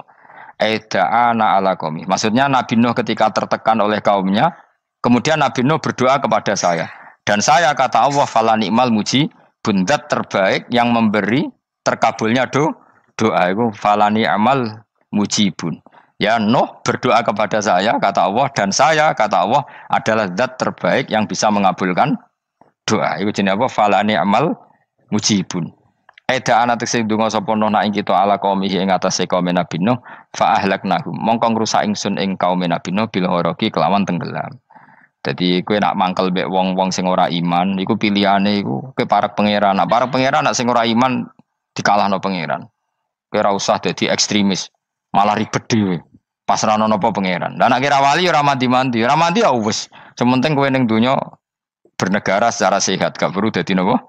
Aida'ana ala qaumi. Maksudnya Nabi Nuh ketika tertekan oleh kaumnya kemudian Nabi Nuh berdoa kepada saya. Dan saya kata Allah fala ni'mal muji bundat terbaik yang memberi terkabulnya doa itu fala ni'mal mujibun. Ya Nuh berdoa kepada saya kata Allah dan saya kata Allah adalah zat terbaik yang bisa mengabulkan doa. Itu jenenge apa fala ni'mal mujibun. Eda ana tekse donga sapa Nuh nak ing kita ala kaum ing atase kaum Nabi Nuh fa ahlaknahum. Mongko ngrusak ingsun ing kaum Nabi Nuh bil ghoroki kelawan tenggelam. Jadi kowe nak mangkel mbek wong-wong sing ora iman, iku pilihane iku kowe parek pangeran. Nak parek pangeran nak sing ora iman dikalahno pangeran. Kowe ora usah dadi ekstremis, malah ribet dhewe. Pasrahno napa pangeran. Lah nak kira wali ora mandi-mandi, ora mandi ya wis. Sementing kowe ning donya bernegara secara sehat, gak perlu dadi napa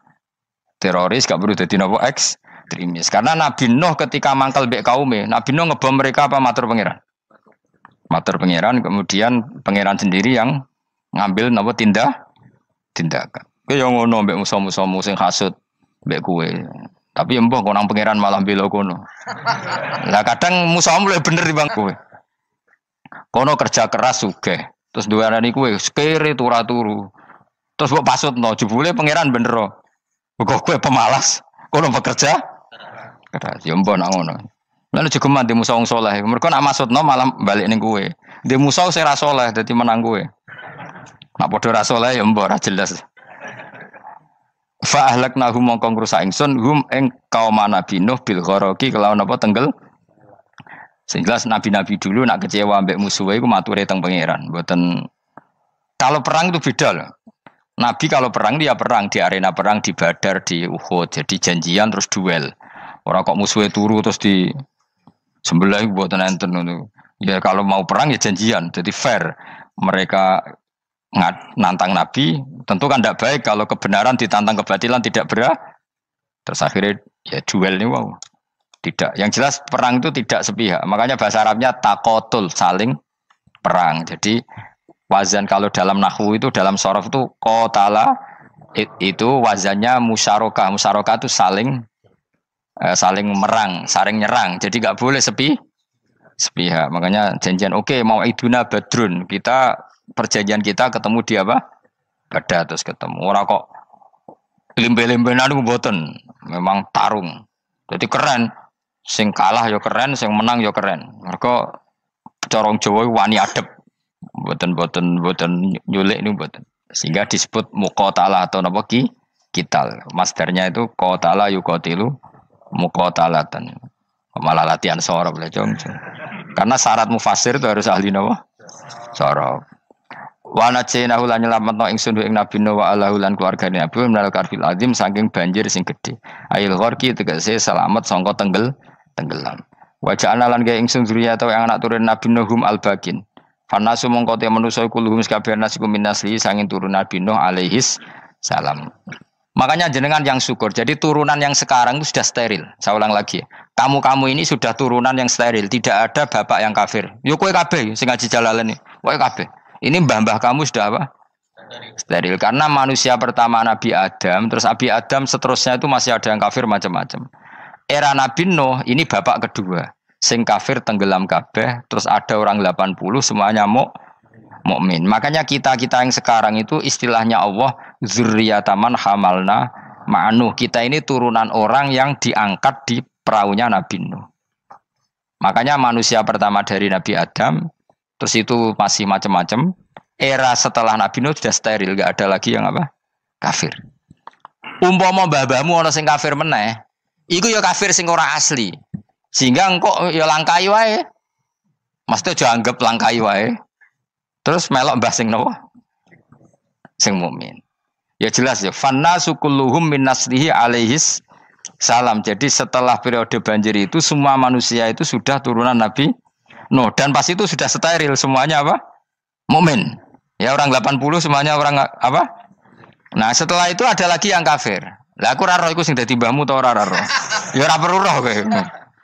teroris, gak perlu dadi napa ekstremis. Karena Nabi Nuh ketika mangkel mbek kaume, Nabi Nuh ngebom mereka apa matur pangeran? Matur pangeran, kemudian pangeran sendiri yang ngambil napa tindakan. Kowe yo ngono mbek musuh-musuhmu sing hasud mbek kowe. Tapi mbah kok nang pangeran malah bela kono. Lah kadang musuhmu luwih bener timbang kowe. Kono kerja keras sugih. Terus duweni kowe kere turu. Terus mbok pasutno jebule pangeran bener. Kok kowe pemalas. Kono bekerja keras. Yo mbah nang ngono. Lan jegeman di musuh wong saleh. Mergo nak maksudno malah balik ning kowe. Di musuh sing ra saleh dadi menang kowe. Nak padha ra saleh ya mbok ra jelas. Fa ahlaknahum mongko ngrusak ingsun hum ing kaum Nabi Nuh bil ghoroki kelawan apa tenggel. Sing jelas nabi-nabi dulu nak kecewa mbek musuhe iku mature teng pangeran. Mboten kalau perang itu beda loh. Nabi kalau perang dia perang di arena perang di Badar di Uhud. Jadi janjian terus duel. Ora kok musuhe turu terus di sebelah mboten enten ngono. Ya kalau mau perang ya janjian. Jadi fair. Mereka nantang Nabi, tentu kan tidak baik kalau kebenaran ditantang kebatilan tidak berat. Terus akhirnya ya duel ini wow. Tidak. Yang jelas perang itu tidak sepihak. Makanya bahasa Arabnya takotul, saling perang. Jadi wazan kalau dalam nahwu itu dalam sorof itu qatala itu wazannya musyarakah. Musyarakah itu saling merang, saling nyerang. Jadi enggak boleh sepihak. Makanya janjian oke, mau iduna badrun. Perjanjian kita ketemu di apa? Badar terus ketemu. Ora kok limbe-limbenan ku mboten. Memang tarung. Jadi keren. Sing kalah ya keren, sing menang ya keren. Mergo corong Jawa wani adep. Mboten nyulik niku mboten. Sehingga disebut muqatalah atau napa Kital. Masdarnya itu qatala yuqatilu muqatalatan. Malah latihan sorob lah jong. Karena syarat mufassir itu harus ahli napa? Sorob. Wa najaynahu lan nyelametno ingsun ing Nabi Nuh wa alahu lan keluargane Nabi minal karfil azim saking banjir sing gedhe. Ail gharqi tegese selamat sangka tenggelam. Wa ja'alna lan gawe ingsun zuriyata yang anak turun Nabi Nuhum al-bakin. Fanasu mongko te manusa kuluhum kabeh nasikum minasli sanging turun Nabi Nuh alaihis salam. Makanya jenengan yang syukur. Jadi turunan yang sekarang itu sudah steril. Saya ulang lagi. Kamu ini sudah turunan yang steril. Tidak ada bapak yang kafir. Yo kowe kabeh sing ngaji Jalalain iki. Kowe kabeh. Ini mbah-mbah kamu sudah apa? Steril. Karena manusia pertama Nabi Adam, terus Nabi Adam seterusnya itu masih ada yang kafir macam-macam. Era Nabi Nuh ini bapak kedua. Sing kafir tenggelam kabeh, terus ada orang 80 semuanya mukmin. Makanya kita yang sekarang itu istilahnya Allah zurriyataman hamalna ma'nuh. Kita ini turunan orang yang diangkat di perahunya Nabi Nuh. Makanya manusia pertama dari Nabi Adam, terus itu masih macam-macam. Era setelah Nabi Nuh sudah steril, gak ada lagi yang apa? Kafir. Umpama mbah-mbahmu ana sing kafir meneh, iku ya kafir sing ora asli. Sehingga engkau ya langkai wae. Maksudnya aja anggap langkai wae. Terus melok mbah sing napa? Sing mukmin. Ya jelas ya. Fannasu kulluhum min naslihi alaihis salam. Jadi setelah periode banjir itu semua manusia itu sudah turunan Nabi Nuh dan pas itu sudah steril semuanya apa? Mukmin. Ya orang 80 semuanya orang apa? Nah, setelah itu ada lagi yang kafir. Lah aku ora roh iku sing dadi mbahmu ta ora roh. Ya ora perlu roh kowe.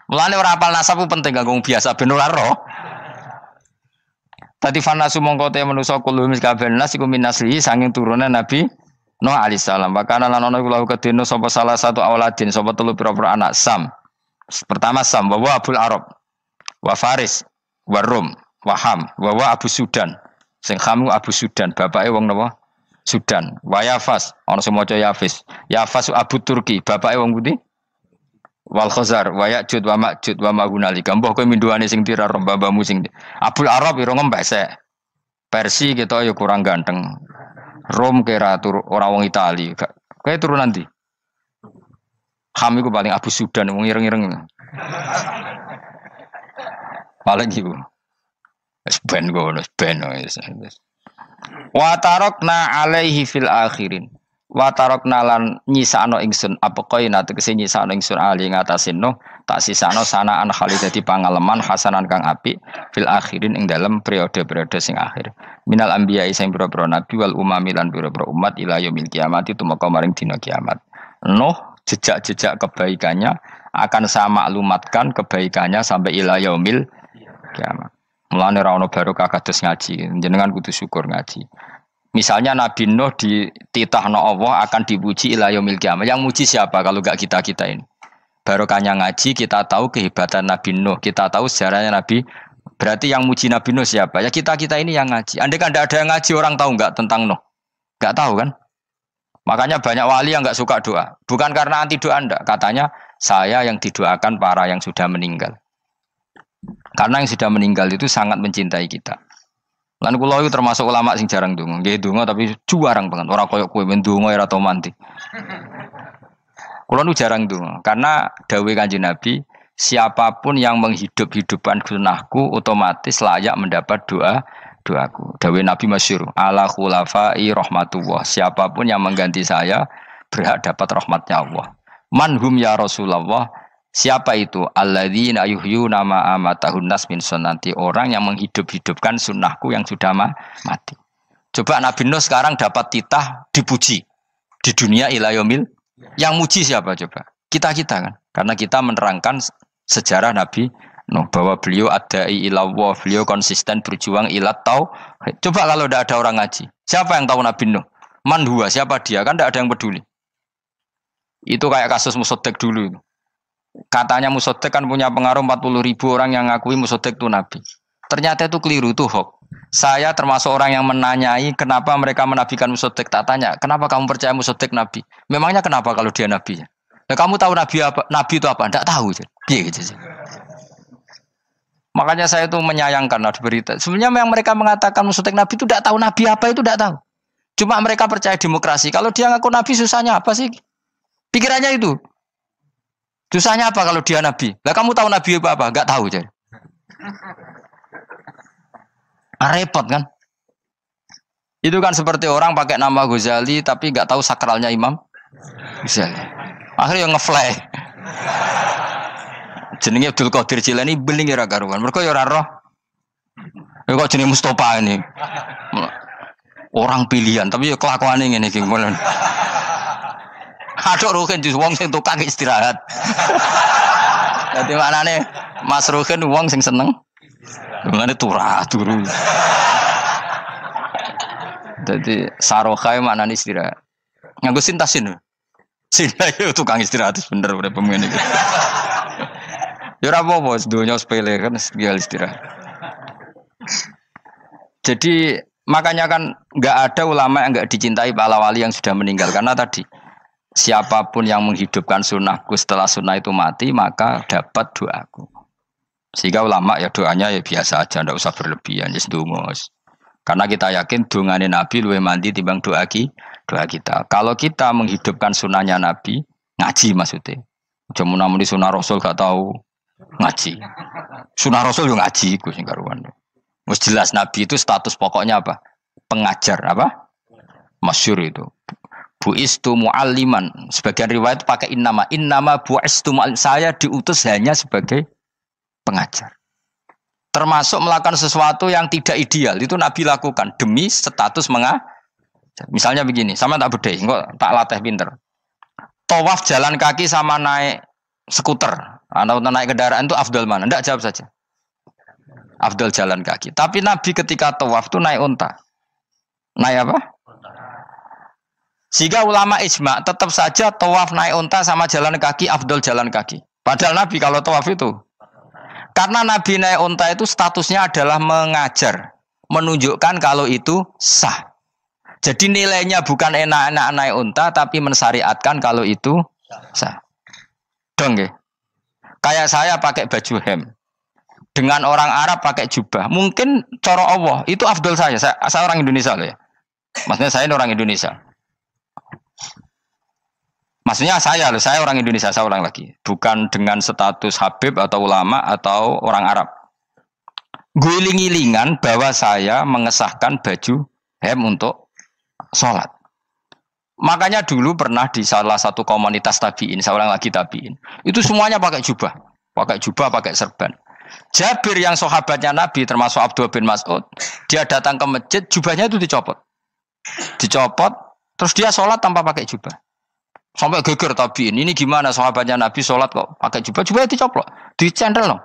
Mulane ora apal nasab penting kanggo biasa ben ora roh. Tadi fanasu mongko te manusa kulo mis kabeh nas iku minasli sanging turunan Nabi Nuh alaihi salam. Bakana lan ana kula kedene sapa salah satu auladin sapa telu pira-pira anak Sam. Pertama Sam wa Abul Arab wa Faris wa Rum wa Ham wa Abu Sudan. Sing Ham Abu Sudan, bapake wong napa? Sudan. Wa Yafas, ana sing maca Yafis. Yafas Abu Turki, bapake wong pundi? Wal Khazar wa Ya'jud wa Ma'jud wa Mahunalika. Mbah kowe minduane sing tira babamu sing Abul Arab ira ngembesek. Persi kita ya kurang ganteng. Rom kira ora wong Itali. Kowe turunan ndi? Ham iku paling Abu Sudan wong ireng-ireng. Paling iku. Wis ben ngono, ben wis. Wa tarakna alaihi fil akhirin. Wa tarakna lan nyisano ingsun apa koina tegese nyisano ingsun ali ngatasin no tak sisano sanaan khalidati pangalaman hasanan kang apik fil akhirin ing dalam periode-periode sing akhir minal anbiya sing pira-pira nabi wal umami lan pira-pira umat ila yaumil kiamat itu maka maring dina kiamat. Nuh jejak-jejak kebaikannya akan saya maklumatkan kebaikannya sampai ila yaumil kiamat. Mulane ra ono barokah kados ngaji jenengan kudu syukur ngaji. Misalnya Nabi Nuh dititahno Allah akan dipuji ila yaumil kiamah. Yang muji siapa kalau enggak kita ini? Barokahnya ngaji kita tahu kehebatan Nabi Nuh, kita tahu sejarahnya Nabi. Berarti yang muji Nabi Nuh siapa? Ya kita ini yang ngaji. Andai kan tidak ada yang ngaji orang tahu enggak tentang Nuh? Enggak tahu kan? Makanya banyak wali yang enggak suka doa. Bukan karena anti doa enggak. Katanya saya yang didoakan para yang sudah meninggal. Karena yang sudah meninggal itu sangat mencintai kita. Lan kula itu termasuk ulama sing jarang ndonga. Nggih ndonga tapi juarang banget. Ora koyo kowe men ndonga ora tau mandi. Kula nu jarang ndonga karena dawuh Kanjeng Nabi, siapapun yang menghidup-hidupkan sunnahku otomatis layak mendapat doaku. Dawuh Nabi masyhur, ala khulafai rahmatullah. Siapapun yang mengganti saya berhak dapat rahmatnya Allah. Manhum ya Rasulullah. Siapa itu? Alladzina yuhyuna ma amatahun nas min sunnati, orang yang menghidup-hidupkan sunnahku yang sudah mati. Coba Nabi Nuh sekarang dapat titah dipuji di dunia ila yaumil. Yang muji siapa coba? Kita kan. Karena kita menerangkan sejarah Nabi Nuh bahwa beliau adai ila Allah, beliau konsisten berjuang ila tauhid. Coba kalau tidak ada orang ngaji, siapa yang tahu Nabi Nuh? Man huwa, siapa dia? Kan tidak ada yang peduli. Itu kayak kasus Musaddiq dulu itu. Katanya Musaddiq kan punya pengaruh 40.000 orang yang ngakui Musaddiq itu Nabi. Ternyata itu keliru, itu hoax. Saya termasuk orang yang menanyai kenapa mereka menabikan Musaddiq. Tak tanya, kenapa kamu percaya Musaddiq Nabi? Memangnya kenapa kalau dia Nabi? Nah, kamu tahu Nabi apa? Nabi itu apa? Tidak tahu. Gitu. Makanya saya itu menyayangkan ada berita. Sebenarnya yang mereka mengatakan Musaddiq Nabi itu tidak tahu Nabi apa itu tidak tahu. Cuma mereka percaya demokrasi. Kalau dia ngaku nabi susahnya apa sih? Pikirannya itu. Susahnya apa kalau dia nabi? Lah kamu tahu nabi apa? Enggak tahu, jadi. Repot kan? Itu kan seperti orang pakai nama Ghazali tapi enggak tahu sakralnya Imam Ghazali. Akhirnya ngefly. Jenenge Abdul Qadir Jilani beling ora karuan. Mergo ya ora roh. Ya kok jenenge Mustofa ini. Orang pilihan tapi ya kelakuane ngene iki. Aduk Ruhin jus wong sing tukang istirahat. Dadi maknane Mas Ruhin wong sing seneng. Dungane turu. Dadi sarohae maknane istirahat. Nganggo sintasin. Sinta itu tukang istirahat bener bener pemain iki. Ya ora apa-apa, donya sepele kan biar istirahat. Jadi makanya kan nggak ada ulama yang nggak dicintai para wali yang sudah meninggal karena tadi siapapun yang menghidupkan sunnahku setelah sunnah itu mati maka dapat doaku. Sehingga ulama ya doanya ya biasa aja, ndak usah berlebihan, just dumos. Karena kita yakin dongane Nabi luwih mandi timbang doa kita. Kalau kita menghidupkan sunnahnya Nabi, ngaji maksudnya. Cuma namun di sunnah Rasul gak tahu ngaji. Sunnah Rasul yo ngaji iku sing karuan. Wis jelas Nabi itu status pokoknya apa? Pengajar apa? Masyhur itu. Buistu mualliman. Sebagian riwayat pakai innama buistu saya diutus hanya sebagai pengajar. Termasuk melakukan sesuatu yang tidak ideal itu Nabi lakukan demi status mengajar. Misalnya begini, sama tak bedai, kok tak latih pinter. Tawaf jalan kaki sama naik skuter atau naik kendaraan itu afdal mana? Enggak, jawab saja. Afdal jalan kaki. Tapi Nabi ketika tawaf itu naik unta. Naik apa? Sehingga ulama ijma tetap saja tawaf naik unta sama jalan kaki afdal jalan kaki. Padahal Nabi kalau tawaf itu karena Nabi naik unta itu statusnya adalah mengajar, menunjukkan kalau itu sah. Jadi nilainya bukan enak-enak naik unta tapi mensyariatkan kalau itu sah. Dong nggih. Kayak saya pakai baju hem. Dengan orang Arab pakai jubah. Mungkin cara Allah itu afdol saya. Saya orang Indonesia loh ya. Maksudnya saya ini orang Indonesia. Maksudnya saya orang Indonesia, saya ulang lagi. Bukan dengan status Habib atau ulama atau orang Arab. Guling-gilingan bahwa saya mengesahkan baju hem untuk sholat. Makanya dulu pernah di salah satu komunitas tabiin, saya ulang lagi tabiin. Itu semuanya pakai jubah, pakai serban. Jabir yang sahabatnya Nabi termasuk Abdullah bin Mas'ud, dia datang ke masjid, jubahnya itu dicopot, terus dia sholat tanpa pakai jubah. Sampai geger tabiin, ini gimana sahabatnya Nabi sholat kok pakai jubah, jubahnya dicopot, dicendel loh.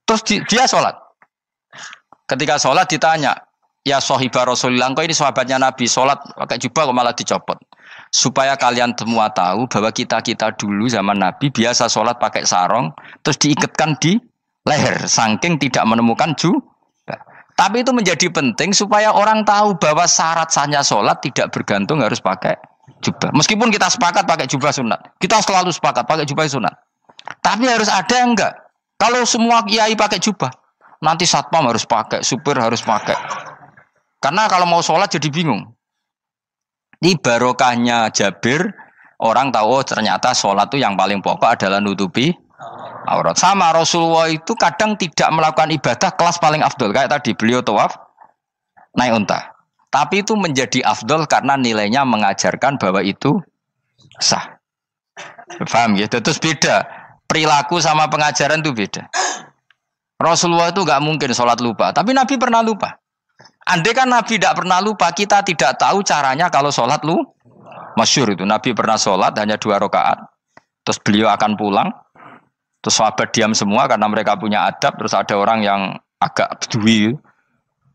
Terus dia sholat. Ketika sholat ditanya, ya sahibah Rasulullah, kok ini sahabatnya Nabi sholat pakai jubah kok malah dicopot. Supaya kalian semua tahu bahwa kita dulu zaman Nabi biasa sholat pakai sarong, terus diikatkan di leher, saking tidak menemukan jubah. Tapi itu menjadi penting supaya orang tahu bahwa syarat sahnya sholat tidak bergantung harus pakai jubah. Meskipun kita sepakat pakai jubah sunat, kita selalu sepakat pakai jubah sunat. Tapi harus ada enggak? Kalau semua kiai pakai jubah, nanti satpam harus pakai, supir harus pakai. Karena kalau mau sholat jadi bingung. Ini barokahnya Jabir, orang tahu oh, ternyata sholat itu yang paling pokok adalah nutupi aurat. Sama Rasulullah itu kadang tidak melakukan ibadah kelas paling afdol. Kayak tadi beliau tawaf naik unta. Tapi itu menjadi afdol karena nilainya mengajarkan bahwa itu sah. Paham gitu? Terus beda. Perilaku sama pengajaran itu beda. Rasulullah itu gak mungkin sholat lupa. Tapi Nabi pernah lupa. Andai kan Nabi tidak pernah lupa, kita tidak tahu caranya kalau sholat masyhur itu. Nabi pernah sholat hanya 2 rakaat, terus beliau akan pulang, terus sahabat diam semua karena mereka punya adab. Terus ada orang yang agak bedui,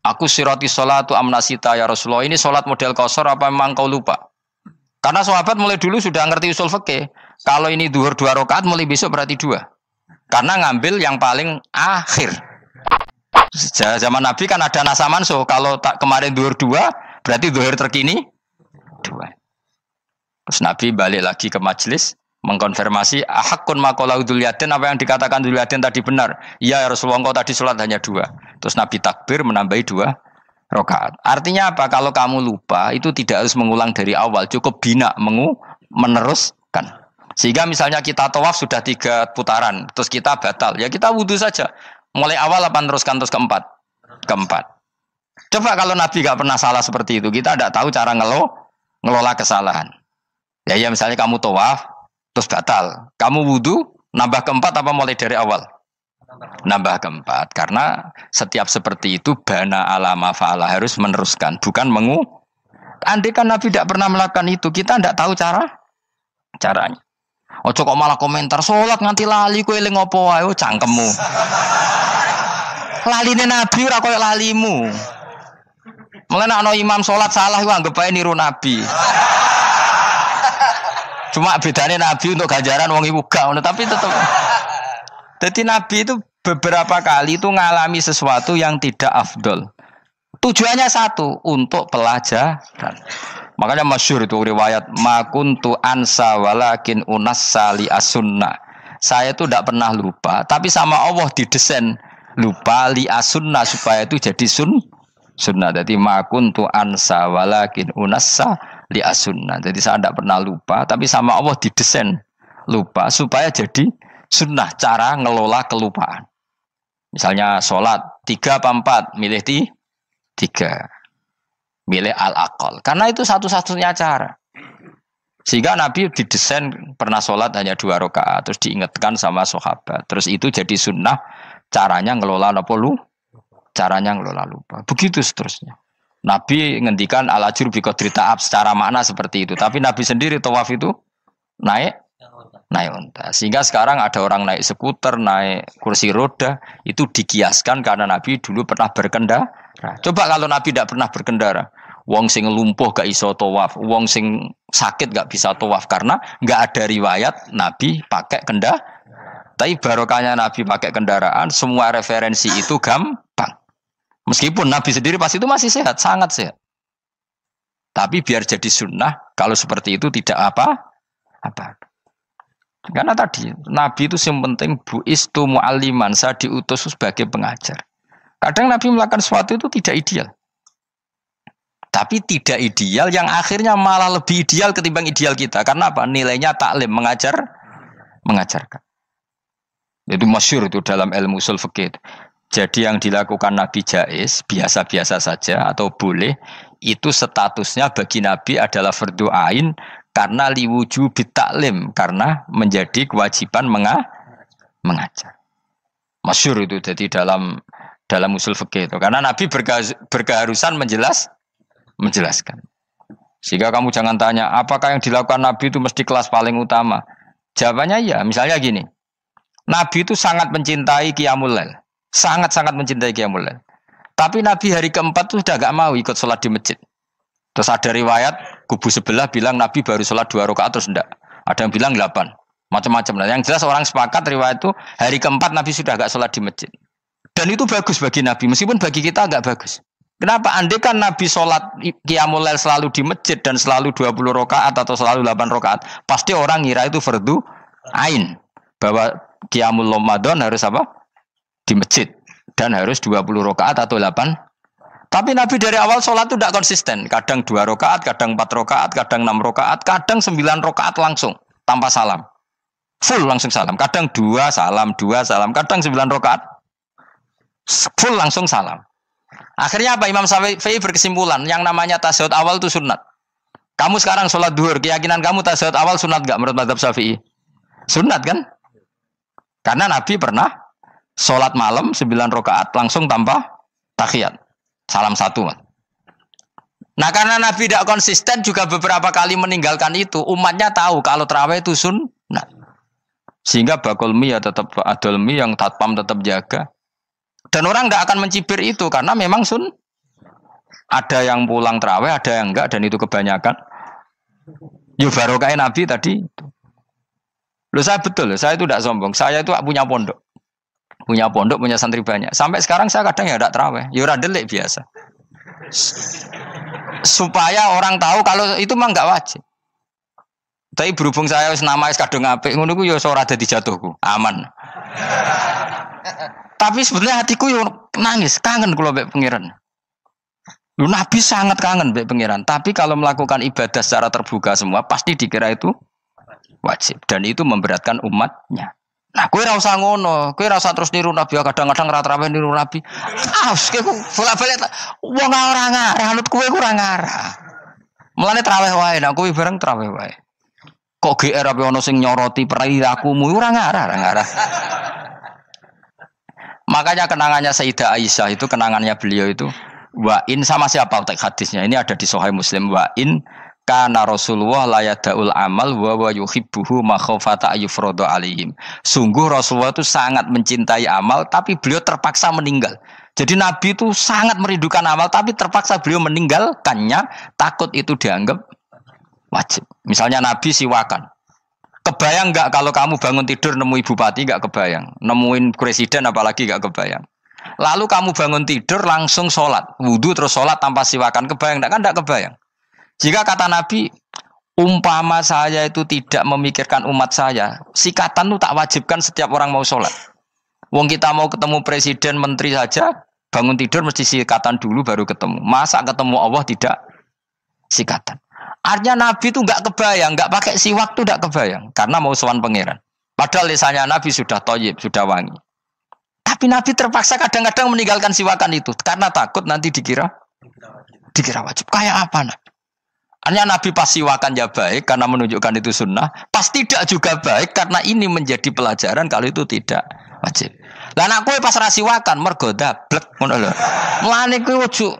aku sirati sholatu amnasita ya Rasulullah, ini sholat model qashar apa memang kau lupa? Karena sahabat mulai dulu sudah ngerti usul fikih. Kalau ini zuhur 2 rakaat, mulai besok berarti 2. Karena ngambil yang paling akhir. Zaman Nabi kan ada nasa mansuh. Kalau tak kemarin zuhur 2, berarti zuhur terkini 2. Terus Nabi balik lagi ke majelis mengkonfirmasi ahakun maqalahu Dzulyaden, apa yang dikatakan Dzulyaden tadi benar. Iya ya Rasulullah, engkau tadi sholat hanya 2. Terus Nabi takbir menambahi 2 rakaat. Artinya apa? Kalau kamu lupa itu tidak harus mengulang dari awal, cukup bina meneruskan. Sehingga misalnya kita tawaf sudah 3 putaran, terus kita batal, ya kita wudhu saja. Mulai awal apa teruskan terus keempat? Keempat. Coba kalau Nabi gak pernah salah seperti itu, kita tidak tahu cara ngelola kesalahan. Ya misalnya kamu tawaf, terus batal. Kamu wudhu, nambah keempat apa mulai dari awal? Nambah keempat. Karena setiap seperti itu bana alama fa'ala harus meneruskan, bukan andai kan Nabi tidak pernah melakukan itu, kita tidak tahu caranya. Ojo kok malah komentar sholat nganti lali kowe eling opo wae cangkemmu. Laline Nabi ora koyo lalimu. Mulane ana imam sholat salah iku anggap ae niru Nabi. Cuma bedanya Nabi untuk ganjaran wong iku gak ngono, tapi tetap. Jadi Nabi itu beberapa kali itu ngalami sesuatu yang tidak afdol. Tujuannya satu, untuk pelajaran. Makanya masyhur itu riwayat makuntu ansa walakin unassa li as-sunnah. Saya itu tidak pernah lupa, tapi sama Allah didesain lupa li as-sunnah supaya itu jadi sunnah. Jadi makuntu ansa walakin unassa li as-sunnah. Jadi saya tidak pernah lupa, tapi sama Allah didesain lupa supaya jadi sunnah cara ngelola kelupaan. Misalnya sholat 3 apa 4, milih 3. Milih al-aqal. Karena itu satu-satunya cara. Sehingga Nabi didesain pernah sholat hanya 2 rakaat, terus diingatkan sama sahabat. Terus itu jadi sunnah caranya ngelola caranya ngelola lupa. Begitu seterusnya. Nabi ngendikan al-ajur bi qadri ta'ab secara makna seperti itu. Tapi Nabi sendiri tawaf itu naik unta. Sehingga sekarang ada orang naik skuter, naik kursi roda, itu dikiaskan karena Nabi dulu pernah berkendara. Coba kalau Nabi tidak pernah berkendara, wong sing lumpuh gak iso tawaf, wong sing sakit gak bisa tawaf karena gak ada riwayat Nabi pakai kendaraan. Tapi barokahnya Nabi pakai kendaraan, semua referensi itu gampang. Meskipun Nabi sendiri pas itu masih sehat, sangat sehat. Tapi biar jadi sunnah, kalau seperti itu tidak apa. Karena tadi Nabi itu yang penting buistu mu'alliman, saya diutus sebagai pengajar. Kadang Nabi melakukan sesuatu itu tidak ideal. Tapi tidak ideal yang akhirnya malah lebih ideal ketimbang ideal kita. Karena apa? Nilainya taklim, mengajarkan. Itu masyhur itu dalam ilmu ushul fikih. Jadi yang dilakukan Nabi jaiz, biasa-biasa saja atau boleh, itu statusnya bagi Nabi adalah fardhu ain karena liwujubi taklim, karena menjadi kewajiban mengajar. Masyhur itu jadi dalam usul fikih itu. Karena Nabi berkeharusan menjelaskan. Sehingga kamu jangan tanya, apakah yang dilakukan Nabi itu mesti kelas paling utama? Jawabannya ya, misalnya gini. Nabi itu sangat mencintai Qiyamul Lail. Sangat-sangat mencintai Qiyamul Lail. Tapi Nabi hari keempat itu sudah gak mau ikut sholat di masjid. Terus ada riwayat, kubu sebelah bilang Nabi baru sholat 2 rakaat terus enggak. Ada yang bilang 8. Macam-macam. Nah, yang jelas orang sepakat riwayat itu, hari keempat Nabi sudah gak sholat di masjid. Dan itu bagus bagi Nabi, meskipun bagi kita agak bagus. Kenapa? Andai kan Nabi sholat Qiyamul Lail selalu di masjid dan selalu 20 rakaat atau selalu 8 rakaat, pasti orang ngira itu fardhu ain. Bahwa Qiyamul Ramadan harus apa? Di masjid. Dan harus 20 rakaat atau 8. Tapi Nabi dari awal sholat itu tidak konsisten. Kadang 2 rakaat, kadang 4 rakaat, kadang 6 rakaat, kadang 9 rakaat langsung. Tanpa salam. Full langsung salam. Kadang 2 salam, kadang 9 rakaat. Full langsung salam. Akhirnya apa? Imam Syafi'i berkesimpulan yang namanya tasyahud awal itu sunat. Kamu sekarang sholat duhur, keyakinan kamu tasyahud awal sunat gak menurut mazhab Syafi'i? Sunat kan? Karena Nabi pernah sholat malam 9 rakaat langsung tanpa tahiyat. Salam 1. Nah karena Nabi tidak konsisten juga beberapa kali meninggalkan itu, umatnya tahu kalau tarawih itu sunat. Sehingga bakul mie ya tetap adol mie, yang tatpam tetap jaga. Dan orang tidak akan mencibir itu karena memang ada yang pulang tarawih, ada yang enggak, dan itu kebanyakan. Ya barokah Nabi tadi. Loh saya betul, saya itu tidak sombong. Saya itu punya pondok. Punya santri banyak. Sampai sekarang saya kadang ya tidak tarawih. Ya ora delik biasa. Supaya orang tahu kalau itu mah enggak wajib. Tapi berhubung saya wis nama wis kadung apik ngono ku ya ora dadi jatuhku. Aman. Tapi sebenarnya hatiku yo nangis, kangen kula mbek pangeran. Lu Nabi sangat kangen mbek pangeran, tapi kalau melakukan ibadah secara terbuka semua pasti dikira itu wajib dan itu memberatkan umatnya. Nah, kowe ora usah ngono, kowe ora usah terus niru Nabi, kadang-kadang ra traweh niru Nabi. Kowe bolak-balik wong ora ngarah, anut kowe ora ngarah. Mulane traweh wae, nek kowe bareng traweh wae. Kok GR apa ono sing nyoroti perilakumu ora ngarah. Makanya kenangannya Sayyidah Aisyah itu kenangannya beliau itu wa in sama siapa teks hadisnya ini ada di Sahih Muslim wa in kana Rasulullah la yadaul amal wa yuhibbuhu makhafata ayufradu alaihim. Sungguh Rasulullah itu sangat mencintai amal tapi beliau terpaksa meninggal. Jadi Nabi itu sangat merindukan amal tapi terpaksa beliau meninggalkannya takut itu dianggap wajib. Misalnya Nabi siwakan. Kebayang enggak kalau kamu bangun tidur nemu bupati enggak kebayang, nemuin presiden apalagi enggak kebayang. Lalu kamu bangun tidur langsung sholat, wudu terus sholat tanpa siwakan, kebayang enggak? Kan enggak kebayang. Jika kata Nabi, umpama saya itu tidak memikirkan umat saya, sikatan itu tak wajibkan setiap orang mau sholat. Wong kita mau ketemu presiden, menteri saja, bangun tidur mesti sikatan dulu baru ketemu. Masa ketemu Allah tidak sikatan? Artinya Nabi itu enggak kebayang, enggak pakai siwak itu enggak kebayang, karena mau sowan pangeran. Padahal lisannya Nabi sudah thayyib, sudah wangi. Tapi Nabi terpaksa kadang-kadang meninggalkan siwakan itu karena takut nanti dikira wajib. Kayak apa Nabi? Artinya Nabi pas siwakan ya baik karena menunjukkan itu sunnah, pas tidak juga baik karena ini menjadi pelajaran kalau itu tidak wajib. Lah nek kowe pas ra siwakan mergo dablek ngono lho. Mulane kowe ojo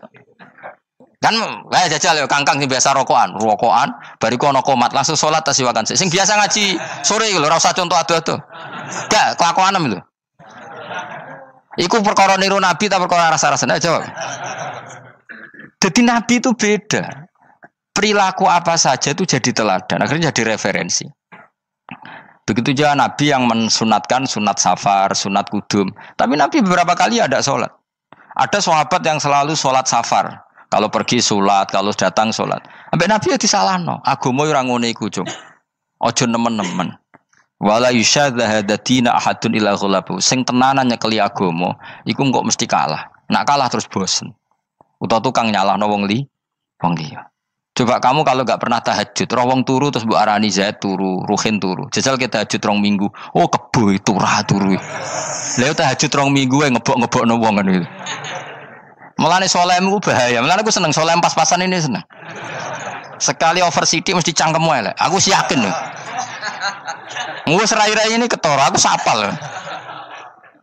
kan jajal ya kangkang sing biasa rokokan, bariku ana komat langsung salat tas siwakan. Sing biasa ngaji sore iki lho ora usah contoh ado-ado. Gak kelakuanem lho. Iku perkara niru Nabi ta perkara rasa-rasane jawab. Jadi Nabi itu beda. Perilaku apa saja itu jadi teladan, akhirnya jadi referensi. Begitu juga Nabi yang mensunatkan sunat safar, sunat kudum. Tapi Nabi beberapa kali ada sholat. Ada sahabat yang selalu sholat safar. Kalau pergi sholat, kalau datang sholat. Sampai Nabi ya disalahno. Agama orang ngono iku, Cung. Ojo nemen-nemen. Wala yusyadza hadatina ahadun ila ghulabu. Sing tenanan nyekeli agama, iku kok mesti kalah. Nak kalah terus bosen. Utawa tukang nyalahno wong liya. Coba kamu kalau gak pernah tahajud, roh wong turu terus mbok arani Zaid turu, Ruhin turu. Jajal kita tahajud rong minggu. Oh kebo turu. Lha tahajud rong minggu ngebok-ngebokno wong kan itu. Mulane solehmu bahaya. Mulane aku seneng soleh pas-pasan ini seneng. Sekali over sidik mesti cangkemmu elek. Aku sih yakin lho. Wis rai-rai ini ketara, aku sapal lho.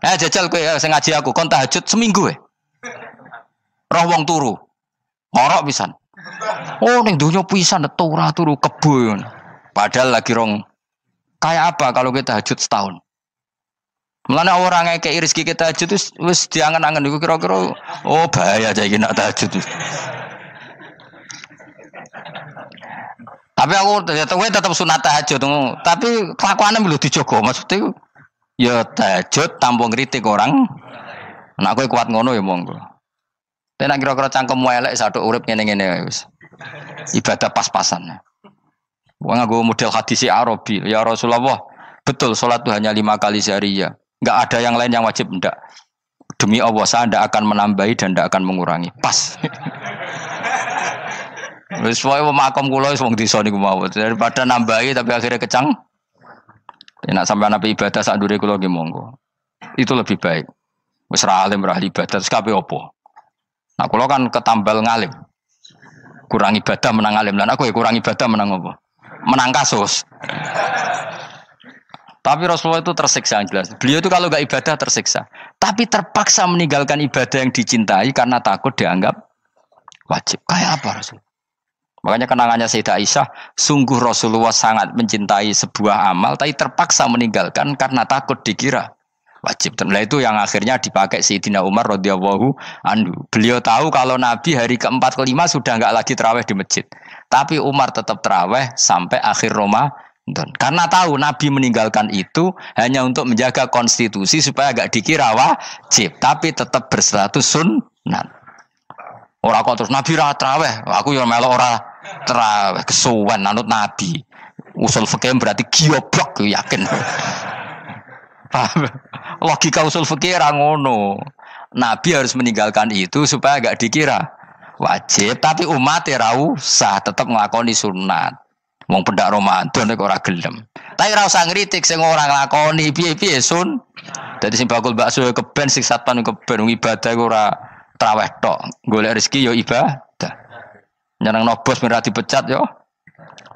Jajal kowe sing ngaji aku kon tahajud seminggu roh wong turu. Ngorok pisan. Oh ning donya pisan turu kebo. Padahal lagi rong. Kayak apa kalau kita tahajud setahun? Mulane orang ngekeki rezeki kita tahajud wis diangen-angen iku kira-kira oh bahaya aja iki nak tahajud. Tapi aku tetap sunat tahajud, tapi kelakuannya belum dijogo. Maksudnya ya tahajud tanpa ngritik orang. Nek kowe kuat ngono ya monggo. Tapi nek kira-kira cangkemmu elek saduk urip ngene-ngene wis. Ibadah pas-pasan. Wong nggo model hadis Arabi, ya Rasulullah, betul salat itu hanya 5 kali sehari ya. Enggak ada yang lain yang wajib ndak. Demi Allah saya ndak akan menambahi dan ndak akan mengurangi. Pas. Wis wae makom kula wis wong desa niku mawon. Daripada nambahi tapi akhirnya kecang. Nek sampean ape ibadah sak ndure kula nggih monggo. Itu lebih baik. Wis ra alim ra ibadah terus kabeh opo. Nah kula kan ketambal ngalim. Kurang ibadah menang alim. Lan aku ya kurang ibadah menang apa? Menang kasus. Tapi Rasulullah itu tersiksa yang jelas. Beliau itu kalau enggak ibadah tersiksa. Tapi terpaksa meninggalkan ibadah yang dicintai karena takut dianggap wajib. Kayak apa Rasul? Makanya kenangannya Sayyidah Aisyah, sungguh Rasulullah sangat mencintai sebuah amal, tapi terpaksa meninggalkan karena takut dikira wajib. Dan itu yang akhirnya dipakai Sayyidina Umar radhiyallahu anhu. Beliau tahu kalau Nabi hari keempat kelima sudah enggak lagi tarawih di masjid. Tapi Umar tetap tarawih sampai akhir Ramadan. Karena tahu Nabi meninggalkan itu hanya untuk menjaga konstitusi supaya enggak dikira wajib, tapi tetap berstatus sunnah. Ora kok terus Nabi ra tarawih, aku yo melok ora tarawih kesuwen anut Nabi. Usul fikih berarti gioblok yakin. Logika usul fikih ra ngono. Nabi harus meninggalkan itu supaya enggak dikira wajib, tapi umat ra usah tetep nglakoni sunat. Wong pendak Ramadan nek ora gelem. Tapi ora usah ngritik sing ora nglakoni piye-piye sun. Dadi sing bakul bakso keben sing satpan keben ibadah iku ora traweh tok. Golek rezeki yo ibadah. Nyenengno bos ora dipecat yo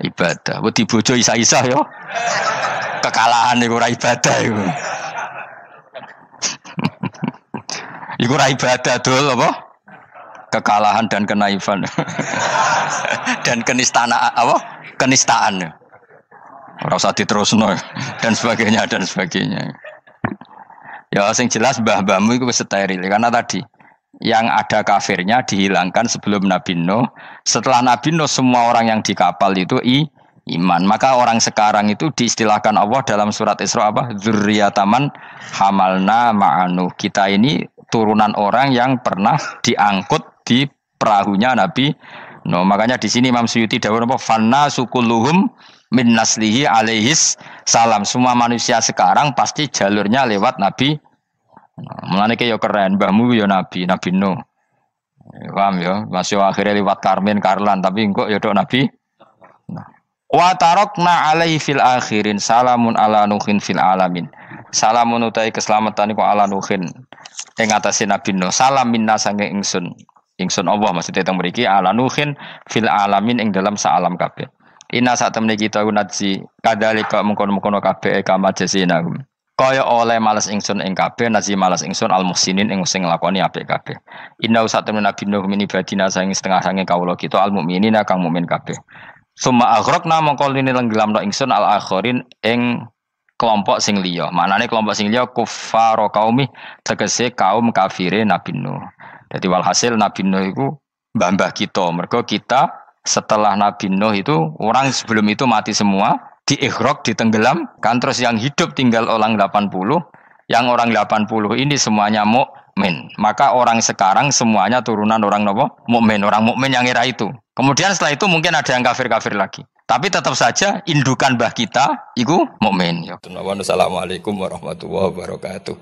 ibadah. Wedi bojo isa-isa yo. Kekalahan iku ora ibadah iku. Iku ora ibadah dol apa? Kekalahan dan kenaifan. Dan kenistaan apa? Kenistaan. Ora usah diterusno dan sebagainya dan sebagainya. Ya sing jelas mbah-mbahmu itu steril karena tadi yang ada kafirnya dihilangkan sebelum Nabi Nuh. Setelah Nabi Nuh semua orang yang di kapal itu iman. Maka orang sekarang itu diistilahkan Allah dalam surat Isra apa? Dzurriyyataman hamalna ma'anu. Kita ini turunan orang yang pernah diangkut di perahunya Nabi Nuh. Makanya di sini Imam Suyuti dawuh apa? Fanna sukulluhum min naslihi alaihis salam. Semua manusia sekarang pasti jalurnya lewat Nabi. Mulane ki yo keren, mbahmu yo Nabi Nuh. Paham ya? Masih akhirnya lewat Karmen Karlan tapi engko yo tok Nabi. Wa tarakna alaihi fil akhirin salamun ala nuhin fil alamin. Salamun utai keselamatan iku ala nuhin ing atase Nabi Nuh. Salam minna sange ingsun. Ingsun Allah maksudnya teng mriki ala nuhin fil alamin ing dalam saalam kabeh. Inna sak temne kita unadzi kadalika mengkono-mengkono kabeh kama jasinahum. Kaya oleh males ingsun ing kabeh nazi males ingsun al muhsinin ing sing nglakoni apik kabeh. Inna sak temne Nabi Nuh min ibadina sange setengah sange kawula kita al mukminina kang mukmin kabeh. Summa aghraqna mongko lini lenggelamno ingsun al akhirin ing kelompok sing liya. Maknane kelompok sing liya kuffar qaumi tegese kaum kafire Nabi Nuh. Jadi walhasil Nabi Nuh itu mbah-mbah kita. Mergo kita setelah Nabi Nuh itu orang sebelum itu mati semua, diikhraq, ditenggelam, kan terus yang hidup tinggal orang 80, yang orang 80 ini semuanya mukmin. Maka orang sekarang semuanya turunan orang nopo? Mukmin, orang mukmin yang era itu. Kemudian setelah itu mungkin ada yang kafir-kafir lagi. Tapi tetap saja indukan mbah kita itu mukmin. Assalamualaikum warahmatullahi wabarakatuh.